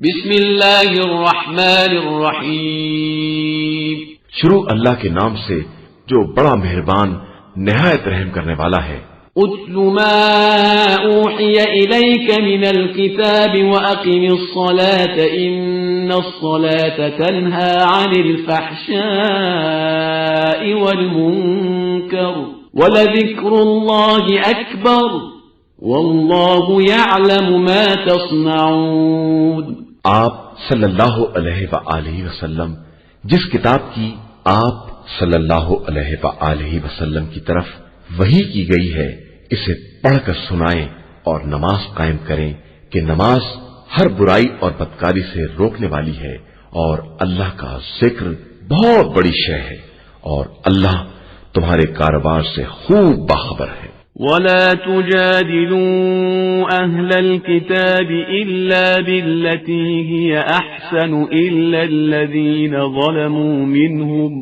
بسم اللہ الرحمن الرحیم، شروع اللہ کے نام سے جو بڑا مہربان نہایت رحم کرنے والا ہے۔ اتل ما اوحی الیک من الكتاب واقم الصلاة ان الصلاة تنہى عن الفحشاء والمنکر ولذکر اللہ اکبر واللہ یعلم ما تصنعون۔ آپ صلی اللہ علیہ وآلہ وسلم جس کتاب کی آپ صلی اللہ علیہ وآلہ وسلم کی طرف وحی کی گئی ہے اسے پڑھ کر سنائیں اور نماز قائم کریں کہ نماز ہر برائی اور بدکاری سے روکنے والی ہے اور اللہ کا ذکر بہت بڑی شے ہے اور اللہ تمہارے کاروبار سے خوب باخبر ہے۔ ولا تجادلوا أهل الكتاب إلا بالتي هي أحسن إلا الذين ظلموا منهم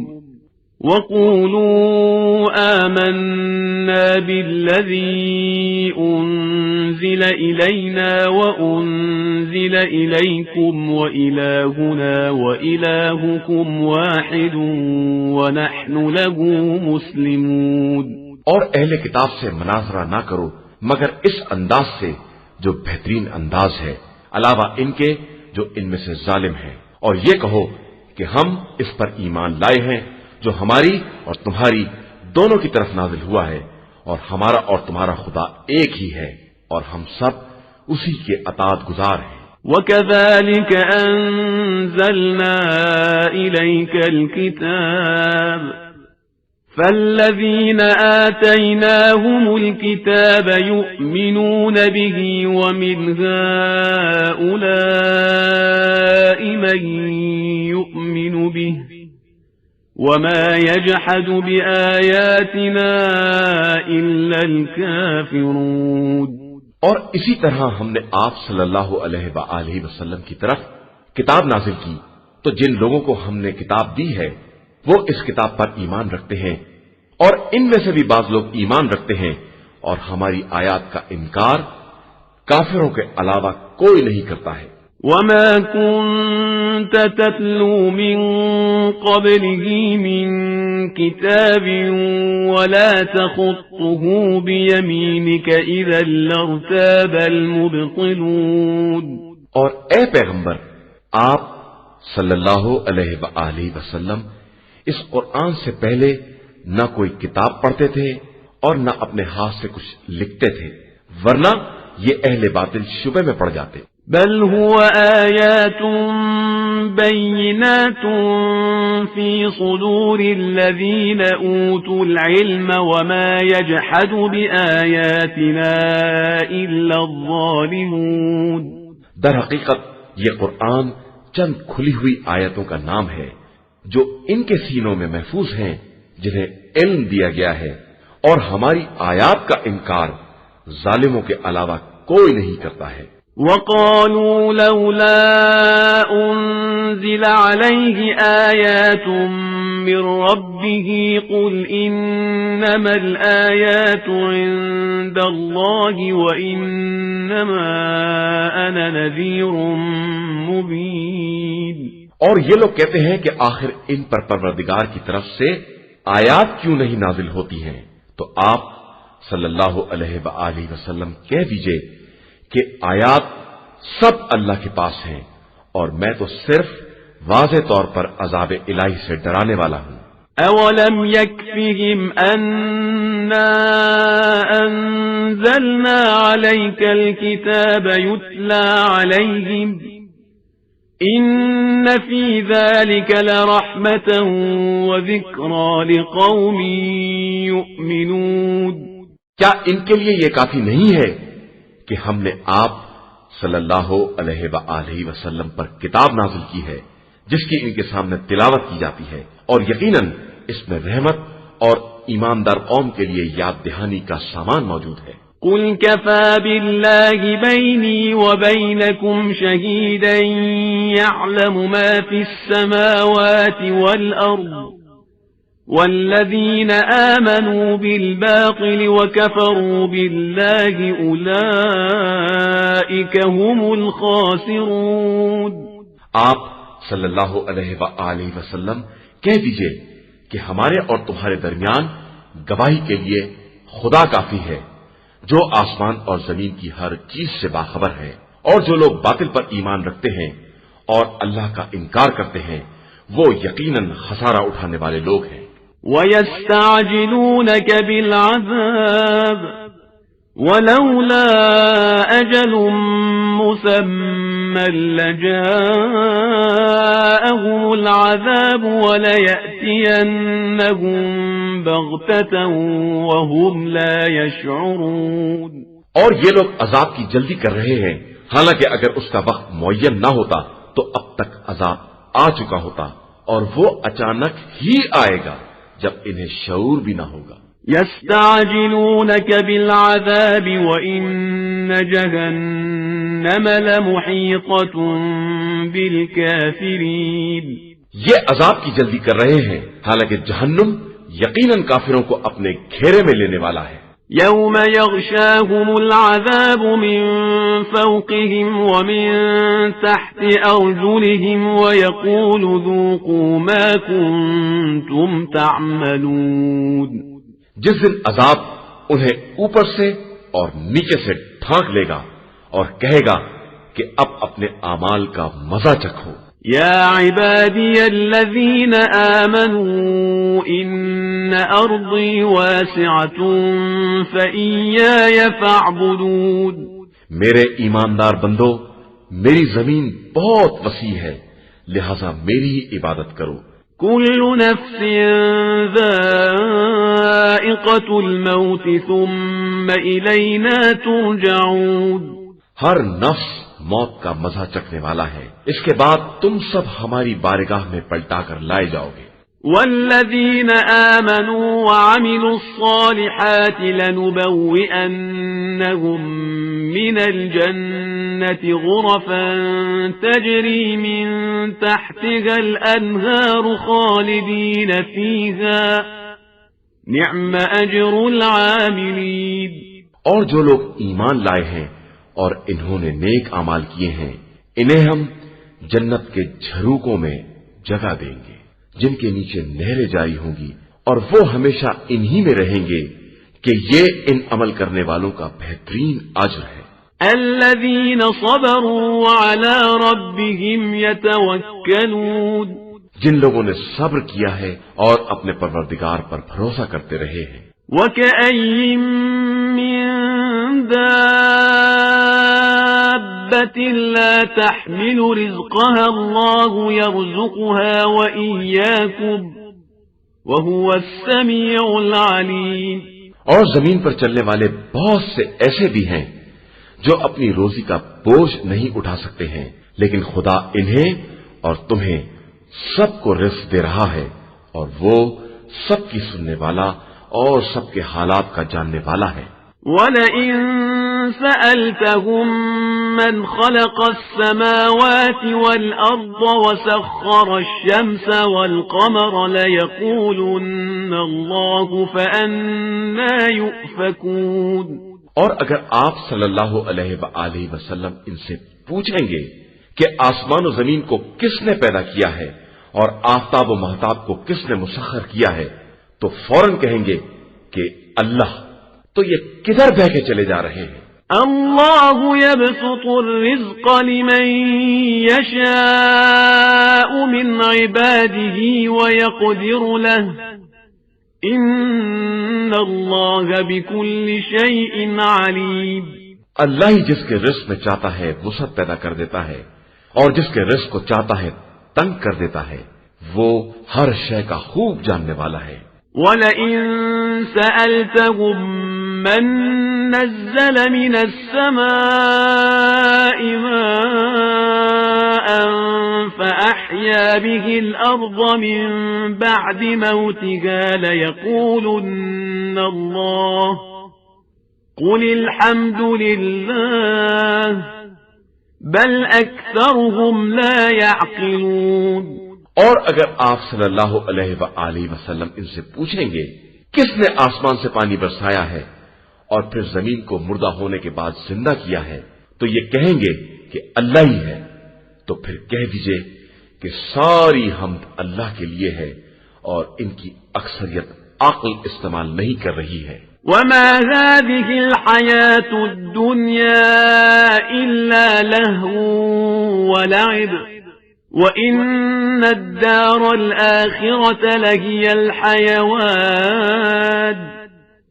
وقولوا آمنا بالذي أنزل إلينا وأنزل إليكم وإلهنا وإلهكم واحد ونحن له مسلمون۔ اور اہل کتاب سے مناظرہ نہ کرو مگر اس انداز سے جو بہترین انداز ہے، علاوہ ان کے جو ان میں سے ظالم ہیں، اور یہ کہو کہ ہم اس پر ایمان لائے ہیں جو ہماری اور تمہاری دونوں کی طرف نازل ہوا ہے، اور ہمارا اور تمہارا خدا ایک ہی ہے اور ہم سب اسی کے اطاعت گزار ہیں۔ وَكَذَلِكَ أَنزَلْنَا إِلَيْكَ الْكِتَابَ فَالَّذِينَ آتَيْنَاهُمُ الْكِتَابَ يُؤْمِنُونَ بِهِ وَمِنْ هَؤُلَاءِ مَن يُؤْمِنُ بِهِ وَمَا يَجْحَدُ بِآيَاتِنَا إِلَّا الْكَافِرُونَ۔ اور اسی طرح ہم نے آپ صلی اللہ علیہ وآلہ وسلم کی طرف کتاب نازل کی تو جن لوگوں کو ہم نے کتاب دی ہے وہ اس کتاب پر ایمان رکھتے ہیں، اور ان میں سے بھی بعض لوگ ایمان رکھتے ہیں، اور ہماری آیات کا انکار کافروں کے علاوہ کوئی نہیں کرتا ہے۔ وَمَا كُنْتَ تَتْلُو مِنْ قَبْلِهِ مِنْ كِتَابٍ وَلَا تَخُطُّهُ بِيَمِينِكَ إِذًا لَارْتَابَ الْمُبْطِلُونَ۔ اور اے پیغمبر، آپ صلی اللہ علیہ وآلہ وسلم اس قرآن سے پہلے نہ کوئی کتاب پڑھتے تھے اور نہ اپنے ہاتھ سے کچھ لکھتے تھے، ورنہ یہ اہل باطل شبے میں پڑ جاتے۔ بل هو آیات بینات فی صدور الذین اوتوا العلم وما یجحد بآیاتنا الا الظالمون۔ در حقیقت یہ قرآن چند کھلی ہوئی آیتوں کا نام ہے جو ان کے سینوں میں محفوظ ہیں جنہیں علم دیا گیا ہے، اور ہماری آیات کا انکار ظالموں کے علاوہ کوئی نہیں کرتا ہے۔ وَقَالُوا لَوْلَا أُنزِلَ عَلَيْهِ آيَاتٌ مِّن رَّبِّهِ قُلْ إِنَّمَا الْآيَاتُ عِندَ اللَّهِ وَإِنَّمَا أَنَا نَذِيرٌ مُّبِينٌ۔ اور یہ لوگ کہتے ہیں کہ آخر ان پر پروردگار کی طرف سے آیات کیوں نہیں نازل ہوتی ہیں؟ تو آپ صلی اللہ علیہ وآلہ وسلم کہہ دیجئے کہ آیات سب اللہ کے پاس ہیں اور میں تو صرف واضح طور پر عذاب الہی سے ڈرانے والا ہوں۔ اولم يكفهم أنا أنزلنا عليك الكتاب يتلى عليهم إن في ذلك لرحمة وذكرى لقوم يؤمنون۔ کیا ان کے لیے یہ کافی نہیں ہے کہ ہم نے آپ صلی اللہ علیہ وآلہ وسلم پر کتاب نازل کی ہے جس کی ان کے سامنے تلاوت کی جاتی ہے، اور یقیناً اس میں رحمت اور ایماندار قوم کے لیے یاد دہانی کا سامان موجود ہے۔ قل كفى بالله بيني وبينكم شهيدا يعلم ما في السماوات والأرض والذين آمنوا بالباطل وكفروا بالله أولئك هم الخاسرون۔ آپ صلی اللہ علیہ وآلہ وسلم کہہ دیجئے کہ ہمارے اور تمہارے درمیان گواہی کے لیے خدا کافی ہے، جو آسمان اور زمین کی ہر چیز سے باخبر ہے، اور جو لوگ باطل پر ایمان رکھتے ہیں اور اللہ کا انکار کرتے ہیں وہ یقیناً خسارہ اٹھانے والے لوگ ہیں۔ وَيَسْتَعْجِلُونَكَ بِالْعَذَابِ وَلَوْلَا أَجَلٌ مُّسَمًّى لَّجَاءَهُمُ الْعَذَابُ وَلَيَأْتِيَنَّهُم بَغْتَةً وَهُمْ لَا يَشْعُرُونَ۔ اور یہ لوگ عذاب کی جلدی کر رہے ہیں، حالانکہ اگر اس کا وقت معین نہ ہوتا تو اب تک عذاب آ چکا ہوتا، اور وہ اچانک ہی آئے گا جب انہیں شعور بھی نہ ہوگا۔ يستعجلونك بالعذاب وإن جهنم لمحيطة بالكافرين۔ یہ عذاب کی جلدی کر رہے ہیں، حالانکہ جہنم یقیناً کافروں کو اپنے گھیرے میں لینے والا ہے۔ يوم يغشاهم العذاب من فوقهم ومن تحت أرجلهم ويقول ذوقوا ما كنتم تعملون۔ جس دن عذاب انہیں اوپر سے اور نیچے سے ڈھانک لے گا اور کہے گا کہ اب اپنے اعمال کا مزہ چکھو۔ يا عبادي الذين آمنوا إن أرضي واسعة فإياي فاعبدون۔ میرے ایماندار بندو، میری زمین بہت وسیع ہے، لہذا میری ہی عبادت کرو۔ كل نفس ذائقة الموت ثم إلينا ترجعون۔ ہر نفس موت کا مزہ چکھنے والا ہے، اس کے بعد تم سب ہماری بارگاہ میں پلٹا کر لائے جاؤ گے۔ والذين آمنوا وعملوا الصالحات لنبوئنهم من الجنة غرفا تجري من تحتها الأنهار خالدين فيها نعم أجر العاملين۔ اور جو لوگ ایمان لائے ہیں اور انہوں نے نیک اعمال کیے ہیں، انہیں ہم جنت کے جھروکوں میں جگہ دیں گے جن کے نیچے نہریں جاری ہوں گی، اور وہ ہمیشہ انہی میں رہیں گے کہ یہ ان عمل کرنے والوں کا بہترین اجر ہے۔ الذين صبروا وعلى ربهم يتوكلون۔ جن لوگوں نے صبر کیا ہے اور اپنے پروردگار پر بھروسہ کرتے رہے ہیں۔ وكأين من دابة لا تحمل رزقها الله يرزقها وإياكم وهو السميع العليم۔ اور زمین پر چلنے والے بہت سے ایسے بھی ہیں جو اپنی روزی کا بوجھ نہیں اٹھا سکتے ہیں، لیکن خدا انہیں اور تمہیں سب کو رزق دے رہا ہے، اور وہ سب کی سننے والا اور سب کے حالات کا جاننے والا ہے۔ وَلَئِن سَأَلْتَهُم مَّنْ خَلَقَ السَّمَاوَاتِ وَالْأَرْضَ وَسَخَّرَ الشَّمْسَ وَالْقَمَرَ لَيَقُولُنَّ اللَّهُ فَأَنَّىٰ يُؤْفَكُونَ۔ اور اگر آپ صلی اللہ علیہ وآلہ وسلم ان سے پوچھیں گے کہ آسمان و زمین کو کس نے پیدا کیا ہے اور آفتاب و مہتاب کو کس نے مسخر کیا ہے، تو فوراً کہیں گے کہ اللہ، تو یہ کدھر بہ کے چلے جا رہے ہیں۔ اللہ يبسط الرزق لمن يشاء من عباده ويقدر له ان اللہ بكل شيء علیم۔ اللہ ہی جس کے رزق میں چاہتا ہے وسعت پیدا کر دیتا ہے، اور جس کے رزق کو چاہتا ہے تنگ کر دیتا ہے، وہ ہر شے کا خوب جاننے والا ہے۔ وَلَئِن سَأَلْتَهُم مَّن نَّزَّلَ مِنَ السَّمَاءِ مَاءً فَأَحْيَا بِهِ الْأَرْضَ مِن بَعْدِ مَوْتِهَا لَيَقُولُنَّ اللَّهُ قُلِ الْحَمْدُ لِلَّهِ بَلْ أَكْثَرُهُمْ لَا يَعْقِلُونَ۔ اور اگر آپ صلی اللہ علیہ وآلہ وسلم ان سے پوچھیں گے کس نے آسمان سے پانی برسایا ہے اور پھر زمین کو مردہ ہونے کے بعد زندہ کیا ہے تو یہ کہیں گے کہ اللہ ہی ہے، تو پھر کہہ دیجئے کہ ساری حمد اللہ کے لیے ہے اور ان کی اکثریت عقل استعمال نہیں کر رہی ہے۔ وما هذه الحياة الدنيا إلا لهو ولعب وإن الدار الآخرة لهي الحيوان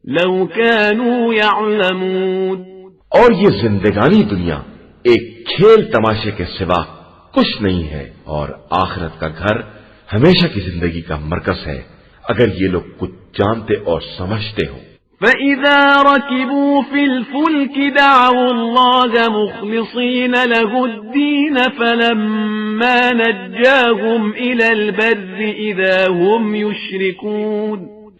لو كانوا يعلمون۔ اور یہ زندگانی دنیا ایک کھیل تماشے کے سوا کچھ نہیں ہے، اور آخرت کا گھر ہمیشہ کی زندگی کا مرکز ہے اگر یہ لوگ کچھ جانتے اور سمجھتے ہوں۔ فَإِذَا رَكِبُوا فِي الْفُلْكِ دَعَوُا اللَّهَ مُخْلِصِينَ لَهُ الدِّينَ فَلَمَّا نَجَّاهُمْ إِلَى الْبَرِّ إِذَا هُمْ يُشْرِكُونَ۔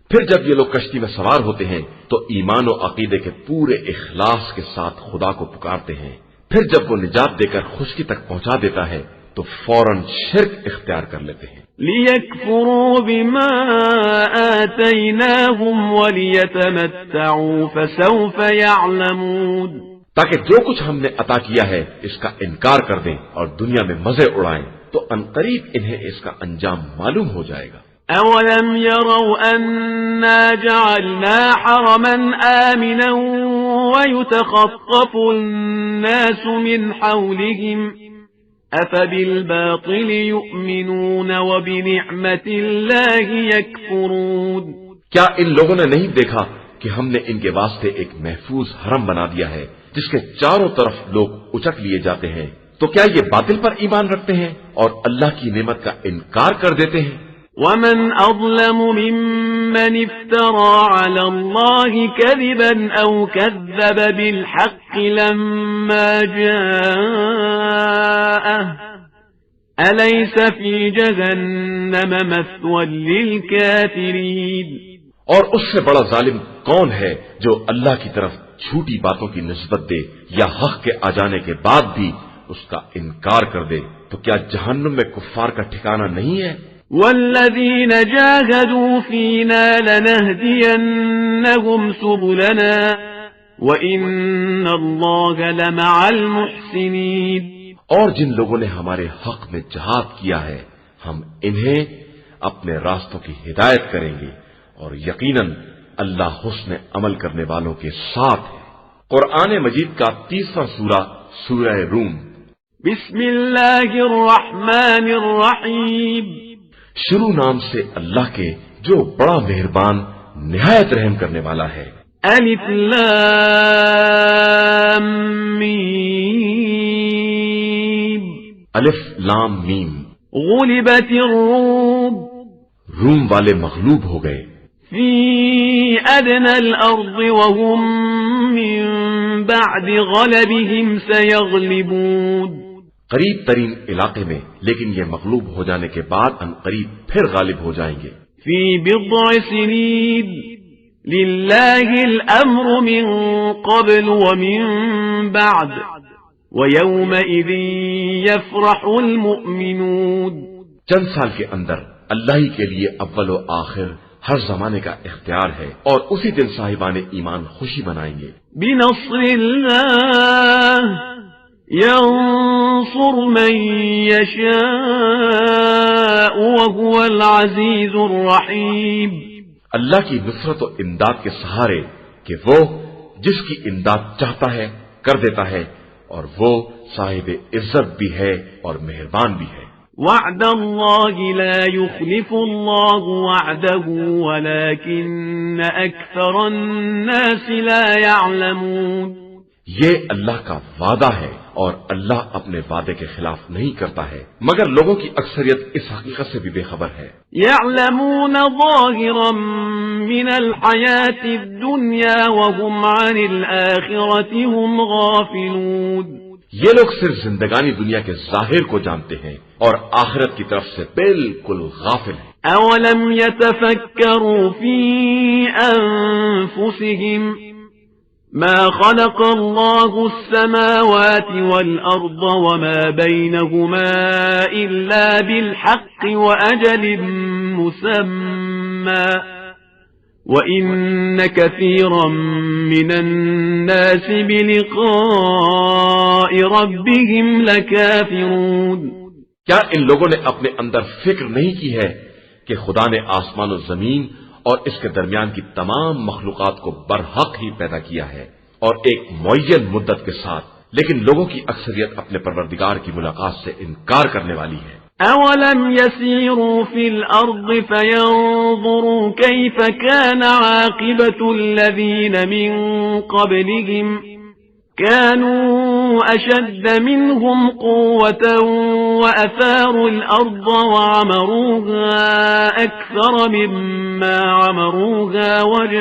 پھر جب یہ لوگ کشتی میں سوار ہوتے ہیں تو ایمان و عقیدے کے پورے اخلاص کے ساتھ خدا کو پکارتے ہیں، پھر جب وہ نجات دے کر خشکی تک پہنچا دیتا ہے تو فوراً شرک اختیار کر لیتے ہیں۔ لِيَكْفُرُوا بِمَا آتَيْنَاهُمْ وَلِيَتَمَتَّعُوا فَسَوْفَ يَعْلَمُونَ۔ تاکہ جو کچھ ہم نے عطا کیا ہے اس کا انکار کر دیں اور دنیا میں مزے اڑائیں تو عنقریب انہیں اس کا انجام معلوم ہو جائے گا۔ أَوَلَمْ يَرَوْا أَنَّا جَعَلْنَا حَرَمًا آمِنًا وَيُتَخَطَّفُ النَّاسُ مِنْ حَوْلِهِمْ أَفَبِالْبَاطِلِ يُؤْمِنُونَ وَبِنِعْمَةِ اللَّهِ يَكْفُرُونَ۔ کیا ان لوگوں نے نہیں دیکھا کہ ہم نے ان کے واسطے ایک محفوظ حرم بنا دیا ہے جس کے چاروں طرف لوگ اچک لیے جاتے ہیں، تو کیا یہ باطل پر ایمان رکھتے ہیں اور اللہ کی نعمت کا انکار کر دیتے ہیں؟ وَمَنْ أَظْلَمُ مِمَّنِ افْتَرَى عَلَى اللَّهِ كَذِبًا أَوْ كَذَّبَ بِالْحَقِّ لَمَّا جَاءَهُ أَلَيْسَ فِي جَهَنَّمَ مَثْوًى لِلْكَافِرِينَ۔ اور اس سے بڑا ظالم کون ہے جو اللہ کی طرف جھوٹی باتوں کی نسبت دے یا حق کے آ جانے کے بعد بھی اس کا انکار کر دے، تو کیا جہنم میں کفار کا ٹھکانہ نہیں ہے؟ وَالَّذِينَ جَاهَدُوا فِينَا لَنَهْدِيَنَّهُمْ سُبُلَنَا وَإِنَّ اللَّهَ لَمَعَ الْمُحْسِنِينَ۔ اور جن لوگوں نے ہمارے حق میں جہاد کیا ہے ہم انہیں اپنے راستوں کی ہدایت کریں گے، اور یقیناً اللہ حسن عمل کرنے والوں کے ساتھ ہے۔ قرآن مجید کا 30واں سورہ سورہ روم۔ بسم اللہ الرحمن الرحیم۔ شروع نام سے اللہ کے جو بڑا مہربان نہایت رحم کرنے والا ہے۔ الف لام میم۔ الف لام میم۔ غلبت الروم۔ روم والے مغلوب ہو گئے۔ فی ادنى الارض وهم من بعد غلبهم سيغلبون۔ قریب ترین علاقے میں، لیکن یہ مغلوب ہو جانے کے بعد ان قریب پھر غالب ہو جائیں گے۔ فی بضع سنین للہ الامر من قبل ومن بعد ویومئذ یفرح المؤمنون۔ چند سال کے اندر اللہ ہی کے لیے اول و آخر ہر زمانے کا اختیار ہے، اور اسی دن صاحبان ایمان خوشی منائیں گے۔ بنصر اللہ ينصر من يشاء وهو العزيز الرحيم۔ اللہ کی نصرت و امداد کے سہارے کہ وہ جس کی امداد چاہتا ہے کر دیتا ہے، اور وہ صاحب عزت بھی ہے اور مہربان بھی ہے۔ وعد اللہ لا يخلف اللہ وعده ولكن اکثر الناس لا يعلمون۔ یہ اللہ کا وعدہ ہے اور اللہ اپنے وعدے کے خلاف نہیں کرتا ہے، مگر لوگوں کی اکثریت اس حقیقت سے بھی بے خبر ہے۔ يعلمون ظاہرا من الحیاة الدنیا وهم عن الآخرة هم غافلون۔ یہ لوگ صرف زندگانی دنیا کے ظاہر کو جانتے ہیں اور آخرت کی طرف سے بالکل غافل ہیں۔ اولم يتفکروا فی انفسهم ما خلق الله السماوات والأرض وما بينهما إلا بالحق وأجل مسمى وإن كثيرا من الناس بلقاء ربهم لكافرون. کیا ان لوگوں نے اپنے اندر فکر نہیں کی ہے کہ خدا نے آسمان و زمین اور اس کے درمیان کی تمام مخلوقات کو برحق ہی پیدا کیا ہے اور ایک معین مدت کے ساتھ، لیکن لوگوں کی اکثریت اپنے پروردگار کی ملاقات سے انکار کرنے والی ہے۔ أولم يسيروا في الأرض فينظروا كيف كان عاقبة الذين من قبلهم كانوا أشد منهم قوة وأثاروا الأرض وعمروها أكثر مما عمروها وجاءتهم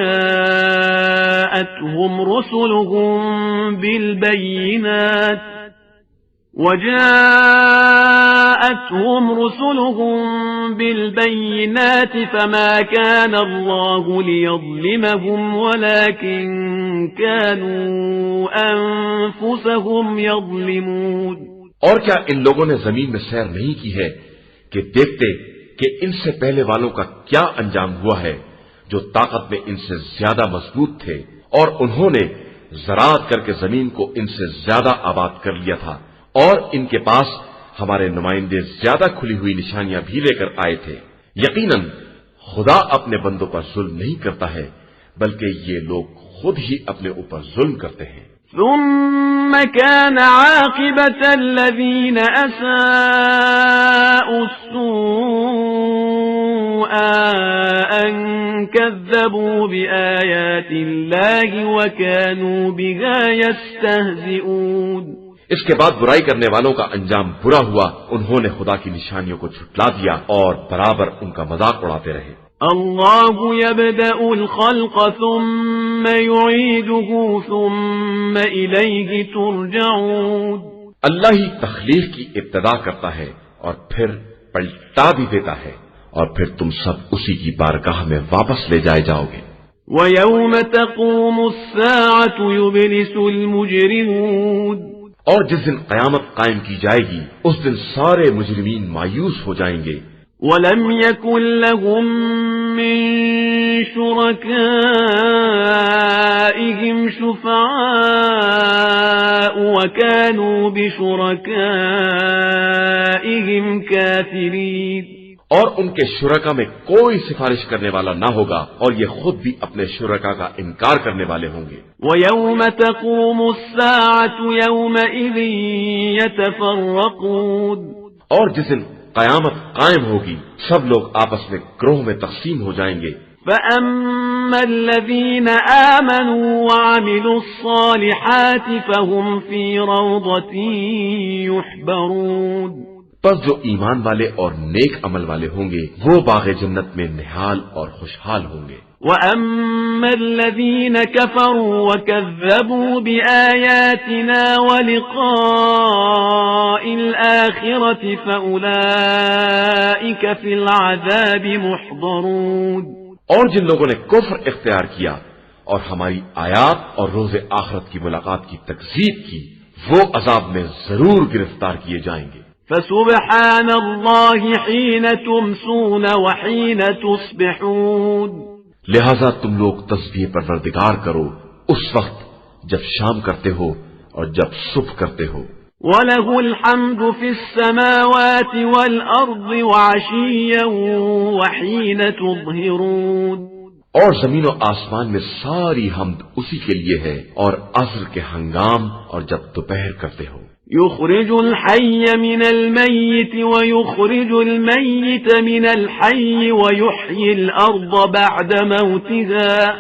رسلهم بالبينات فما كان الله ليظلمهم ولكن كانوا أنفسهم يظلمون. اور کیا ان لوگوں نے زمین میں سیر نہیں کی ہے کہ دیکھتے کہ ان سے پہلے والوں کا کیا انجام ہوا ہے جو طاقت میں ان سے زیادہ مضبوط تھے، اور انہوں نے زراعت کر کے زمین کو ان سے زیادہ آباد کر لیا تھا، اور ان کے پاس ہمارے نمائندے زیادہ کھلی ہوئی نشانیاں بھی لے کر آئے تھے۔ یقیناً خدا اپنے بندوں پر ظلم نہیں کرتا ہے، بلکہ یہ لوگ خود ہی اپنے اوپر ظلم کرتے ہیں۔ ثم كان عاقبة الذين أساءوا السوء أن كذبوا بآيات الله وكانوا بها يستهزئون. اس کے بعد برائی کرنے والوں کا انجام برا ہوا، انہوں نے خدا کی نشانیوں کو جھٹلا دیا اور برابر ان کا مذاق اڑاتے رہے۔ اللہ يبدأ الخلق ثم يعيده ثم إليه ترجعون. اللہ ہی تخلیق کی ابتدا کرتا ہے اور پھر پلٹا بھی دیتا ہے، اور پھر تم سب اسی کی بارگاہ میں واپس لے جائے جاؤ گے۔ ويوم تقوم الساعة يبلس المجرمون. اور جس دن قیامت قائم کی جائے گی اس دن سارے مجرمین مایوس ہو جائیں گے۔ وَلَمْ يَكُنْ لَهُم مِّن شُرَكَائِهِمْ شُفَعَاءُ وَكَانُوا بِشُرَكَائِهِمْ كَافِرِينَ. اور ان کے شرکا میں کوئی سفارش کرنے والا نہ ہوگا، اور یہ خود بھی اپنے شرکا کا انکار کرنے والے ہوں گے۔ وَيَوْمَ تَقُومُ السَّاعَةُ يَوْمَئِذٍ يَتَفَرَّقُونَ. اور جس دن قیامت قائم ہوگی سب لوگ آپس میں گروہ میں تقسیم ہو جائیں گے۔ فَأَمَّا الَّذِينَ آمَنُوا وَعَمِلُوا الصَّالِحَاتِ فَهُمْ فِي رَوْضَةٍ يُحْبَرُونَ. پس جو ایمان والے اور نیک عمل والے ہوں گے وہ باغ جنت میں نہال اور خوشحال ہوں گے۔ وَأَمَّا الَّذِينَ كَفَرُوا وَكَذَّبُوا بِآيَاتِنَا وَلِقَاءِ الْآخِرَةِ فَأُولَئِكَ فِي الْعَذَابِ مُحْضَرُونَ. اور جن لوگوں نے کفر اختیار کیا اور ہماری آیات اور روز آخرت کی ملاقات کی تکذیب کی، وہ عذاب میں ضرور گرفتار کیے جائیں گے۔ فَسُبْحَانَ اللَّهِ حِينَ تُمْسُونَ وَحِينَ تُصْبِحُونَ. لہذا تم لوگ تسبیح پروردگار کرو اس وقت جب شام کرتے ہو اور جب صبح کرتے ہو۔ وَلَهُ الْحَمْدُ فِي السَّمَاوَاتِ وَالْأَرْضِ وَعَشِيًّا وَحِينَ تُظْهِرُونَ. اور زمین و آسمان میں ساری حمد اسی کے لیے ہے، اور عصر کے ہنگام اور جب دوپہر کرتے ہو۔ يخرج الحي من الميت ويخرج الميت من الحي ويحيي الأرض بعد موتها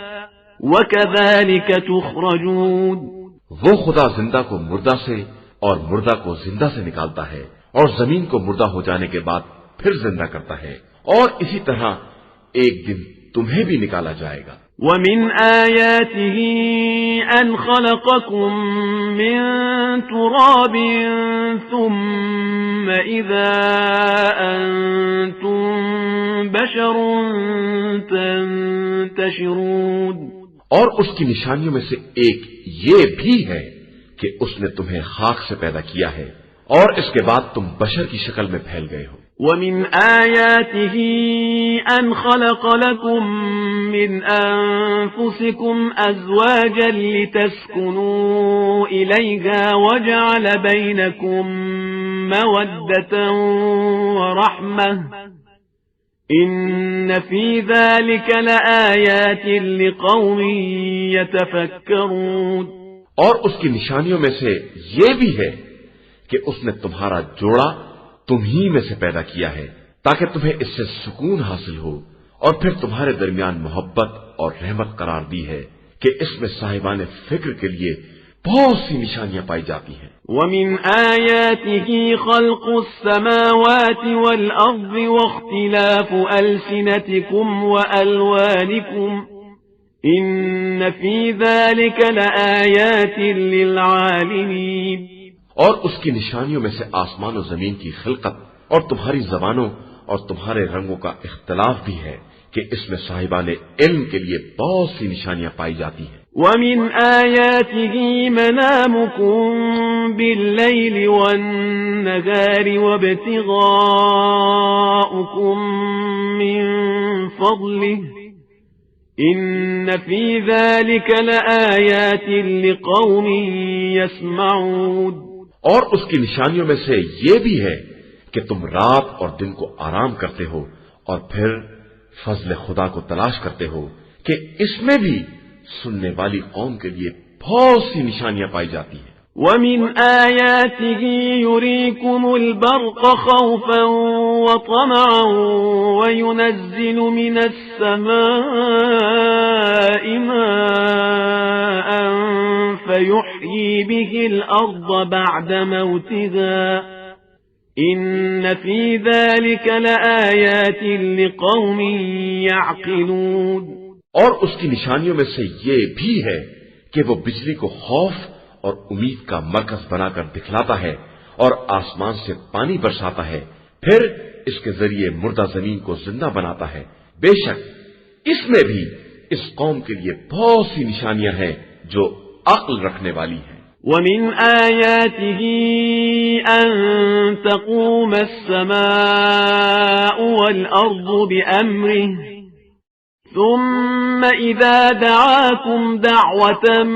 وكذلك تخرجون. وہ خدا زندہ کو مردہ سے اور مردہ کو زندہ سے نکالتا ہے، اور زمین کو مردہ ہو جانے کے بعد پھر زندہ کرتا ہے، اور اسی طرح ایک دن تمہیں بھی نکالا جائے گا۔ وَمِنْ آيَاتِهِ أَنْ خَلَقَكُم مِّن تُرَابٍ ثُمَّ إِذَا أَنْتُمْ بَشَرٌ تَنْتَشِرُونَ. اور اس کی نشانیوں میں سے ایک یہ بھی ہے کہ اس نے تمہیں خاک سے پیدا کیا ہے اور اس کے بعد تم بشر کی شکل میں پھیل گئے ہو۔ وَمِنْ آيَاتِهِ أَنْ خَلَقَ لَكُم مِّنْ أَنفُسِكُمْ أَزْوَاجًا لِتَسْكُنُوا إِلَيْهَا وَجَعَلَ بَيْنَكُم مَّوَدَّةً وَرَحْمَةً إِنَّ فِي ذَلِكَ لَآيَاتٍ لِقَوْمٍ يَتَفَكَّرُونَ۔ اور اس کی نشانیوں میں سے یہ بھی ہے کہ اس نے تمہارا جوڑا تم ہی میں سے پیدا کیا ہے تاکہ تمہیں اس سے سکون حاصل ہو، اور پھر تمہارے درمیان محبت اور رحمت قرار دی ہے کہ اس میں صاحبان فکر کے لیے بہت سی نشانیاں پائی جاتی ہیں۔ وَمِنْ آيَاتِهِ خَلْقُ السَّمَاوَاتِ وَالْأَرْضِ وَاخْتِلَافُ أَلْسِنَتِكُمْ وَأَلْوَانِكُمْ إِنَّ فِي ذَلِكَ لَآيَاتٍ لِلْعَالِمِينَ۔ اور اس کی نشانیوں میں سے آسمان و زمین کی خلقت اور تمہاری زبانوں اور تمہارے رنگوں کا اختلاف بھی ہے کہ اس میں صاحبان علم کے لیے بہت سی نشانیاں پائی جاتی ہیں۔ وَمِنْ آيَاتِهِ مَنَامُكُمْ بِاللَّيْلِ وَالنَّهَارِ وَابْتِغَاؤُكُمْ مِنْ فَضْلِهِ إِنَّ فِي ذَلِكَ لَآيَاتٍ لِقَوْمٍ يَسْمَعُونَ۔ اور اس کی نشانیوں میں سے یہ بھی ہے کہ تم رات اور دن کو آرام کرتے ہو اور پھر فضل خدا کو تلاش کرتے ہو کہ اس میں بھی سننے والی قوم کے لیے بہت سی نشانیاں پائی جاتی ہیں۔ وَمِنْ آيَاتِهِ يُرِيكُمُ الْبَرْقَ خَوْفًا وَطَمَعًا وَيُنَزِّلُ مِنَ السَّمَاءِ مَاءً فَيُحْيِي بِهِ الْأَرْضَ بَعْدَ مَوْتِهَا إِنَّ فِي ذَلِكَ لَآيَاتٍ لِقَوْمٍ يَعْقِلُونَ۔ اور اس کی نشانیوں میں سے یہ بھی ہے کہ وہ بجلی کو خوف اور امید کا مرکز بنا کر دکھلاتا ہے اور آسمان سے پانی برساتا ہے، پھر اس کے ذریعے مردہ زمین کو زندہ بناتا ہے۔ بے شک اس میں بھی اس قوم کے لیے بہت سی نشانیاں ہیں جو عقل رکھنے والی ہیں۔ وَمِنْ آيَاتِهِ أَن تَقُومَ السَّمَاءُ وَالْأَرْضُ بِأَمْرِهِ ثُمَّ إِذَا دَعَاكُمْ دَعْوَةً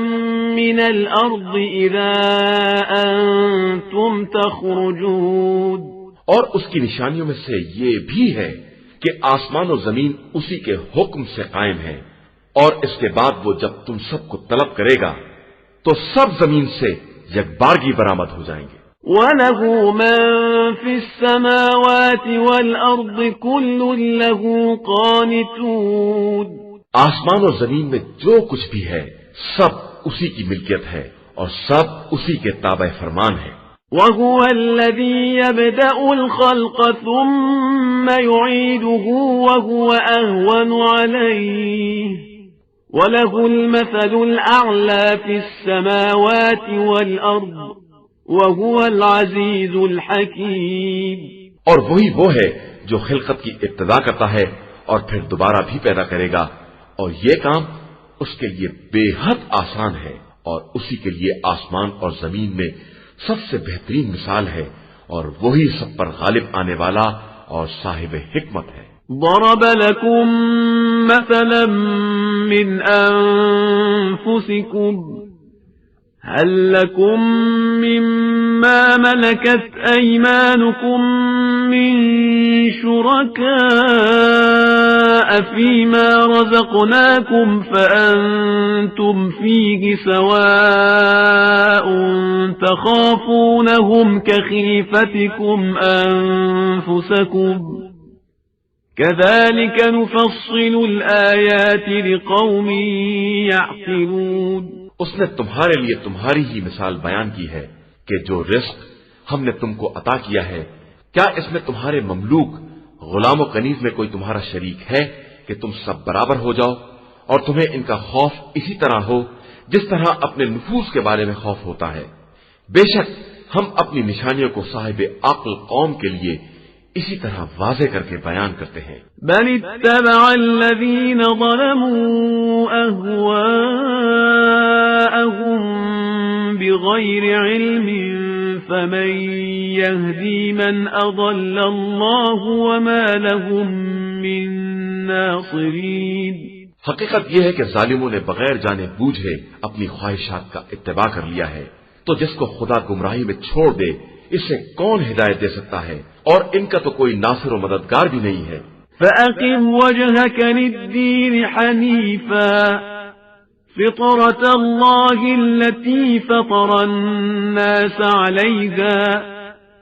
مِّنَ الْأَرْضِ إِذَا أَنْتُمْ تَخْرُجُونَ۔ اور اس کی نشانیوں میں سے یہ بھی ہے کہ آسمان و زمین اسی کے حکم سے قائم ہے، اور اس کے بعد وہ جب تم سب کو طلب کرے گا تو سب زمین سے یکبارگی برآمد ہو جائیں گے۔ وَلَهُ مَن فِي السَّمَاوَاتِ وَالْأَرْضِ كُلٌّ لَهُ قَانِتُونَ۔ آسمان اور زمین میں جو کچھ بھی ہے سب اسی کی ملکیت ہے اور سب اسی کے تابع فرمان ہے۔ وَهُوَ الَّذِي يَبْدَأُ الْخَلْقَ ثُمَّ يُعِيدُهُ وَهُوَ أَهْوَنُ عَلَيْهِ وَلَهُ الْمَثَلُ الْأَعْلَى فِي السَّمَاوَاتِ وَالْأَرْضِ وَهُوَ الْعَزِيزُ الْحَكِيمُ۔ اور وہی وہ ہے جو خلقت کی ابتدا کرتا ہے اور پھر دوبارہ بھی پیدا کرے گا، اور یہ کام اس کے لیے بے حد آسان ہے، اور اسی کے لیے آسمان اور زمین میں سب سے بہترین مثال ہے، اور وہی سب پر غالب آنے والا اور صاحب حکمت ہے۔ ضرب لكم مثلا من أنفسكم هل لكم مما ملكت أيمانكم من شركاء فيما رزقناكم فأنتم فيه سواء تخافونهم كخيفتكم أنفسكم كذلك نفصل الآيات لقوم يعقلون۔ اس نے تمہارے لیے تمہاری ہی مثال بیان کی ہے کہ جو رزق ہم نے تم کو عطا کیا ہے، کیا اس میں تمہارے مملوک غلام و کنیز میں کوئی تمہارا شریک ہے کہ تم سب برابر ہو جاؤ اور تمہیں ان کا خوف اسی طرح ہو جس طرح اپنے نفوس کے بارے میں خوف ہوتا ہے۔ بے شک ہم اپنی نشانیوں کو صاحب عقل قوم کے لیے اسی طرح واضح کر کے بیان کرتے ہیں۔ بل اتبع الذين ظلموا أهواءهم بغير علم فمن يهدي من أضل الله وما لهم من ناصرين۔ حقیقت یہ ہے کہ ظالموں نے بغیر جانے بوجھے اپنی خواہشات کا اتباع کر لیا ہے، تو جس کو خدا گمراہی میں چھوڑ دے اسے کون ہدایت دے سکتا ہے، اور ان کا تو کوئی ناصر و مددگار بھی نہیں ہے۔ فأقم وجهك للدين حنيفا فطرة الله التي فطر الناس عليها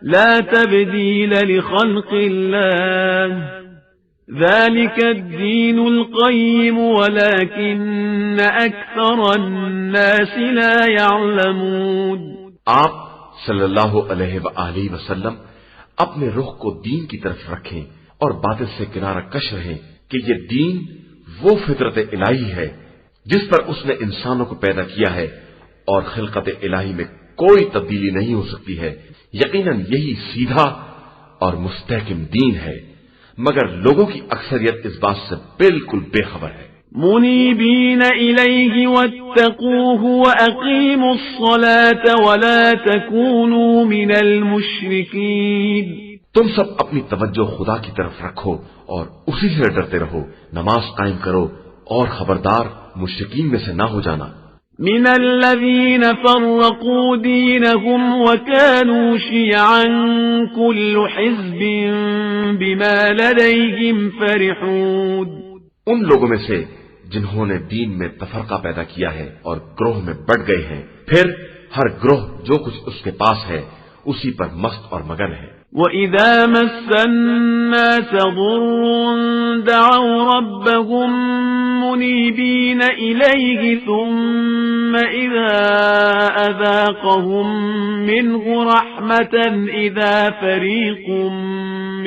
لا تبديل لخلق الله ذلك الدين القيم ولكن أكثر الناس لا يعلمون۔ آپ صلی اللہ علیہ وآلہ وسلم اپنے رخ کو دین کی طرف رکھیں اور باطل سے کنارہ کش رہیں کہ یہ دین وہ فطرت الہی ہے جس پر اس نے انسانوں کو پیدا کیا ہے، اور خلقت الہی میں کوئی تبدیلی نہیں ہو سکتی ہے۔ یقیناً یہی سیدھا اور مستحکم دین ہے، مگر لوگوں کی اکثریت اس بات سے بالکل بے خبر ہے۔ منيبين إليه واتقوه وأقيموا الصلاة ولا تكونوا من المشركين۔ تم سب اپنی توجہ خدا کی طرف رکھو اور اسی سے ڈرتے رہو، نماز قائم کرو اور خبردار مشرکین میں سے نہ ہو جانا۔ من الذين فرقوا دينهم وكانوا شيعا كل حزب بما لديهم فرحون۔ ان لوگوں میں سے جنہوں نے دین میں تفرقہ پیدا کیا ہے اور گروہ میں بٹ گئے ہیں، پھر ہر گروہ جو کچھ اس کے پاس ہے اسی پر مست اور مگن ہے۔ وَإِذَا مَسَّ النَّاسَ ضُرٌّ دَعَوْا رَبَّهُم مُنِيبِينَ إِلَيْهِ ثُمَّ إِذَا أَذَاقَهُم مِّنْهُ رَحْمَةً إِذَا فَرِيقٌ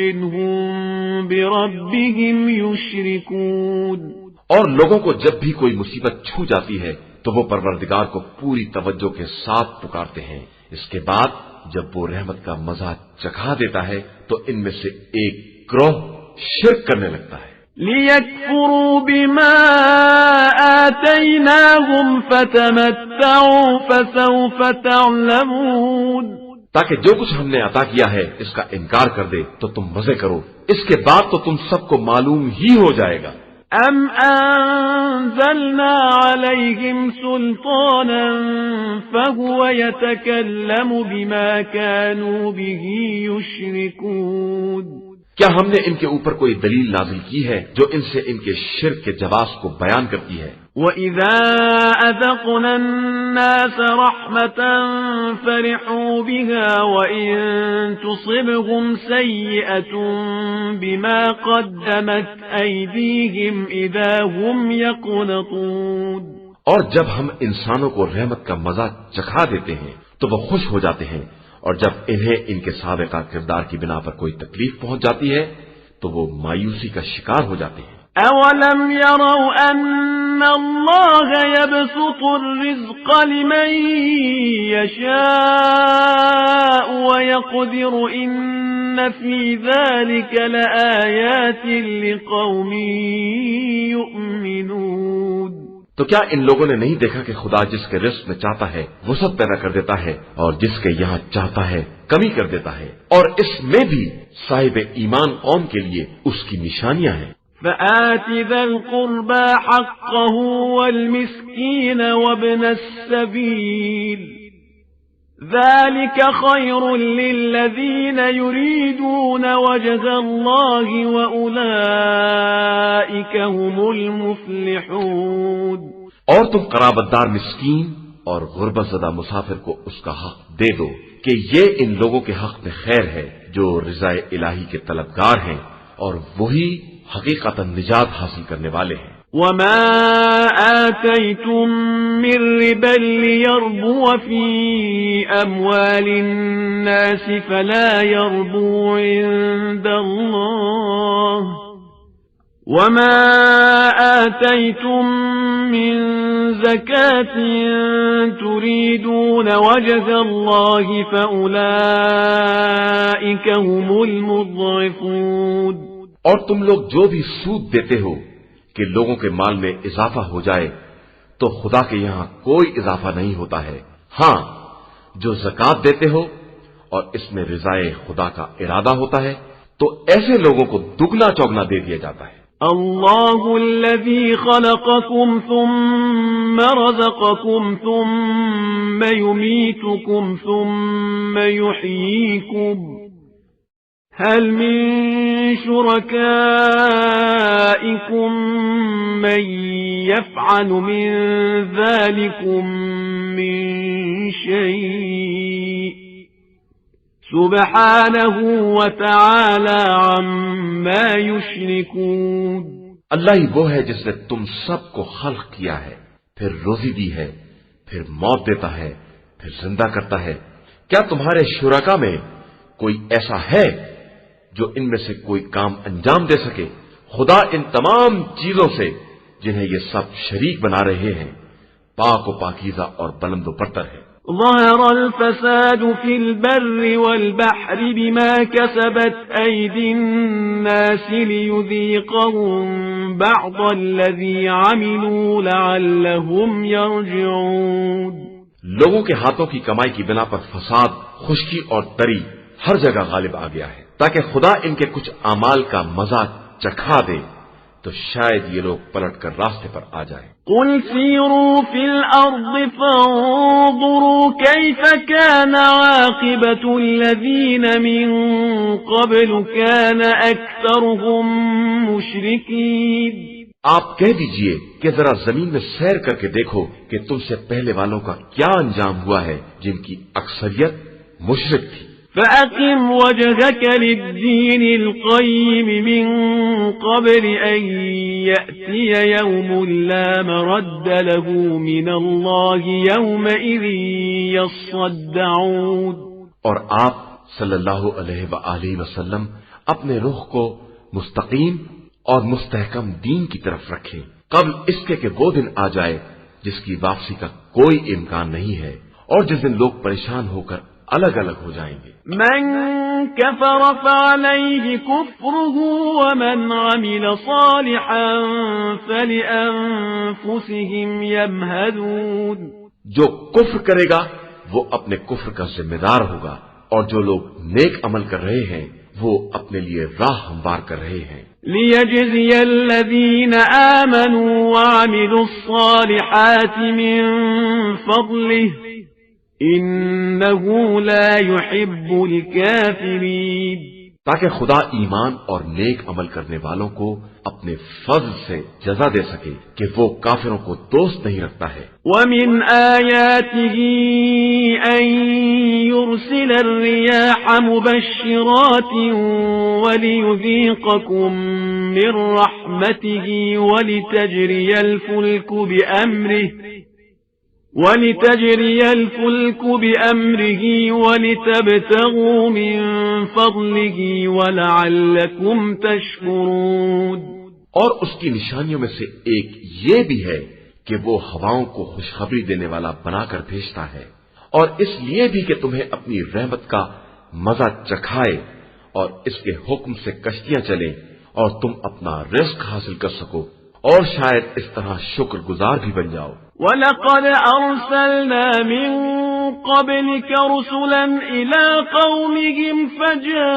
مِّنْهُم بِرَبِّهِمْ يُشْرِكُونَ۔ اور لوگوں کو جب بھی کوئی مصیبت چھو جاتی ہے تو وہ پروردگار کو پوری توجہ کے ساتھ پکارتے ہیں، اس کے بعد جب وہ رحمت کا مزہ چکھا دیتا ہے تو ان میں سے ایک گروہ شرک کرنے لگتا ہے۔ لِيَكْفُرُوا بِمَا آتَيْنَاهُمْ فَتَمَتَّعُوا فَسَوْفَ تَعْلَمُونَ۔ تاکہ جو کچھ ہم نے عطا کیا ہے اس کا انکار کر دے تو تم مزے کرو، اس کے بعد تو تم سب کو معلوم ہی ہو جائے گا۔ أَمْ أَنزَلْنَا عَلَيْهِمْ سُلْطَانًا فَهُوَ يَتَكَلَّمُ بِمَا كَانُوا بِهِ يُشْرِكُونَ۔ کیا ہم نے ان کے اوپر کوئی دلیل نازل کی ہے جو ان سے ان کے شرک کے جواز کو بیان کرتی ہے؟ وَإِذَا أَذَقْنَا النَّاسَ رَحْمَةً فَرِحُوا بِهَا وَإِن تُصِبْهُمْ سَيِّئَةٌ بِمَا قَدَّمَتْ أَيْدِيهِمْ إِذَا هُمْ يَقْنَطُونَ۔ اور جب ہم انسانوں کو رحمت کا مزہ چکھا دیتے ہیں تو وہ خوش ہو جاتے ہیں، اور جب انہیں ان کے سابقہ کردار کی بنا پر کوئی تکلیف پہنچ جاتی ہے تو وہ مایوسی کا شکار ہو جاتے ہیں۔ أَوَلَمْ يَرَوْا أَنَّ اللَّهَ يَبْسُطُ الرِّزْقَ لِمَن يَشَاءُ وَيَقْدِرُ إِنَّ فِي ذَلِكَ لَآيَاتٍ لِقَوْمٍ يُؤْمِنُونَ۔ تو کیا ان لوگوں نے نہیں دیکھا کہ خدا جس کے رزق میں چاہتا ہے وسعت پیدا کر دیتا ہے، اور جس کے یہاں چاہتا ہے کمی کر دیتا ہے، اور اس میں بھی صاحب ایمان قوم کے لیے اس کی نشانیاں ہیں۔ فآت ذا القربى حقه والمسكين وابن السبيل ذلك خير للذين يريدون وجه الله وأولئك هم المفلحون۔ اور تم قرابتدار مسکین اور غربت زدہ مسافر کو اس کا حق دے دو کہ یہ ان لوگوں کے حق میں خیر ہے جو رضا الہی کے طلبگار ہیں، اور وہی حقیقت نجات حاصل کرنے والے ہیں۔ وَمَا آتَيْتُم مِّن رِّبًا لِّيَرْبُوَ فِي أَمْوَالِ النَّاسِ فَلَا يَرْبُو عِندَ اللَّهِ وما آتيتم من زكاة تريدون وجه الله فأولئك هم المضعفون. اور تم لوگ جو بھی سود دیتے ہو کہ لوگوں کے مال میں اضافہ ہو جائے تو خدا کے یہاں کوئی اضافہ نہیں ہوتا ہے. ہاں جو زکات دیتے ہو اور اس میں رضائے خدا کا ارادہ ہوتا ہے تو ایسے لوگوں کو دگنا چوگنا دے دیا جاتا ہے. اللہ الذي خلقكم ثم رزقكم ثم يميتكم ثم يحييكم هل من شركائكم من يفعل من ذلكم من شيء سبحانه وتعالى عما يشركون. اللہ ہی وہ ہے جس نے تم سب کو خلق کیا ہے، پھر روزی دی ہے، پھر موت دیتا ہے، پھر زندہ کرتا ہے. کیا تمہارے شرکا میں کوئی ایسا ہے جو ان میں سے کوئی کام انجام دے سکے؟ خدا ان تمام چیزوں سے جنہیں یہ سب شریک بنا رہے ہیں پاک و پاکیزہ اور بلند و برتر ہے. ظهر الفساد في البر والبحر بما كسبت أيدي الناس ليذيقهم بعض الذي عملوا لعلهم يرجعون. لوگوں کے ہاتھوں کی کمائی کی بنا پر فساد، خشکی اور تری ہر جگہ غالب آ گیا ہے تاکہ خدا ان کے کچھ اعمال کا مزہ چکھا دے تو شاید یہ لوگ پلٹ کر راستے پر آ جائیں. قل سیروا فی الارض فانظروا کیف کان عاقبۃ الذین من قبل کان اکثرهم مشرکین. آپ کہہ دیجئے کہ ذرا زمین میں سیر کر کے دیکھو کہ تم سے پہلے والوں کا کیا انجام ہوا ہے جن کی اکثریت مشرک تھی. فأقم وجهك للدين القيم من قبل أن يأتي يوم لا مرد له من الله يومئذ يصدعون. اور آپ صلی اللہ علیہ وآلہ وسلم اپنے رخ کو مستقیم اور مستحکم دین کی طرف رکھیں قبل اس کے کہ وہ دن آ جائے جس کی واپسی کا کوئی امکان نہیں ہے اور جس دن لوگ پریشان ہو کر الگ الگ ہو جائیں گے. من كفر فعليه كفره ومن عمل صالحا فلأنفسهم يمهدون. جو کفر کرے گا وہ اپنے کفر کا ذمہ دار ہوگا اور جو لوگ نیک عمل کر رہے ہیں وہ اپنے لیے راہ ہموار کر رہے ہیں. ليجزي الذين آمنوا وعملوا الصالحات من فضله إنه لا يحب الكافرين. تاکہ خدا ایمان اور نیک عمل کرنے والوں کو اپنے فضل سے جزا دے سکے کہ وہ کافروں کو دوست نہیں رکھتا ہے. ومن آياته أن يرسل الرياح مبشرات وليذيقكم من رحمته ولتجري الفلك بأمره ولتبتغوا من فضله ولعلكم تشكرون. اور اس کی نشانیوں میں سے ایک یہ بھی ہے کہ وہ ہواؤں کو خوشخبری دینے والا بنا کر بھیجتا ہے اور اس لیے بھی کہ تمہیں اپنی رحمت کا مزہ چکھائے اور اس کے حکم سے کشتیاں چلیں اور تم اپنا رزق حاصل کر سکو اور شاید اس طرح شکر گزار بھی بن جاؤ. وَلَقَدْ أَرْسَلْنَا مِن قَبْلِكَ رُسُلًا إِلَى قَوْمِهِمْ فَجَاءُوهُم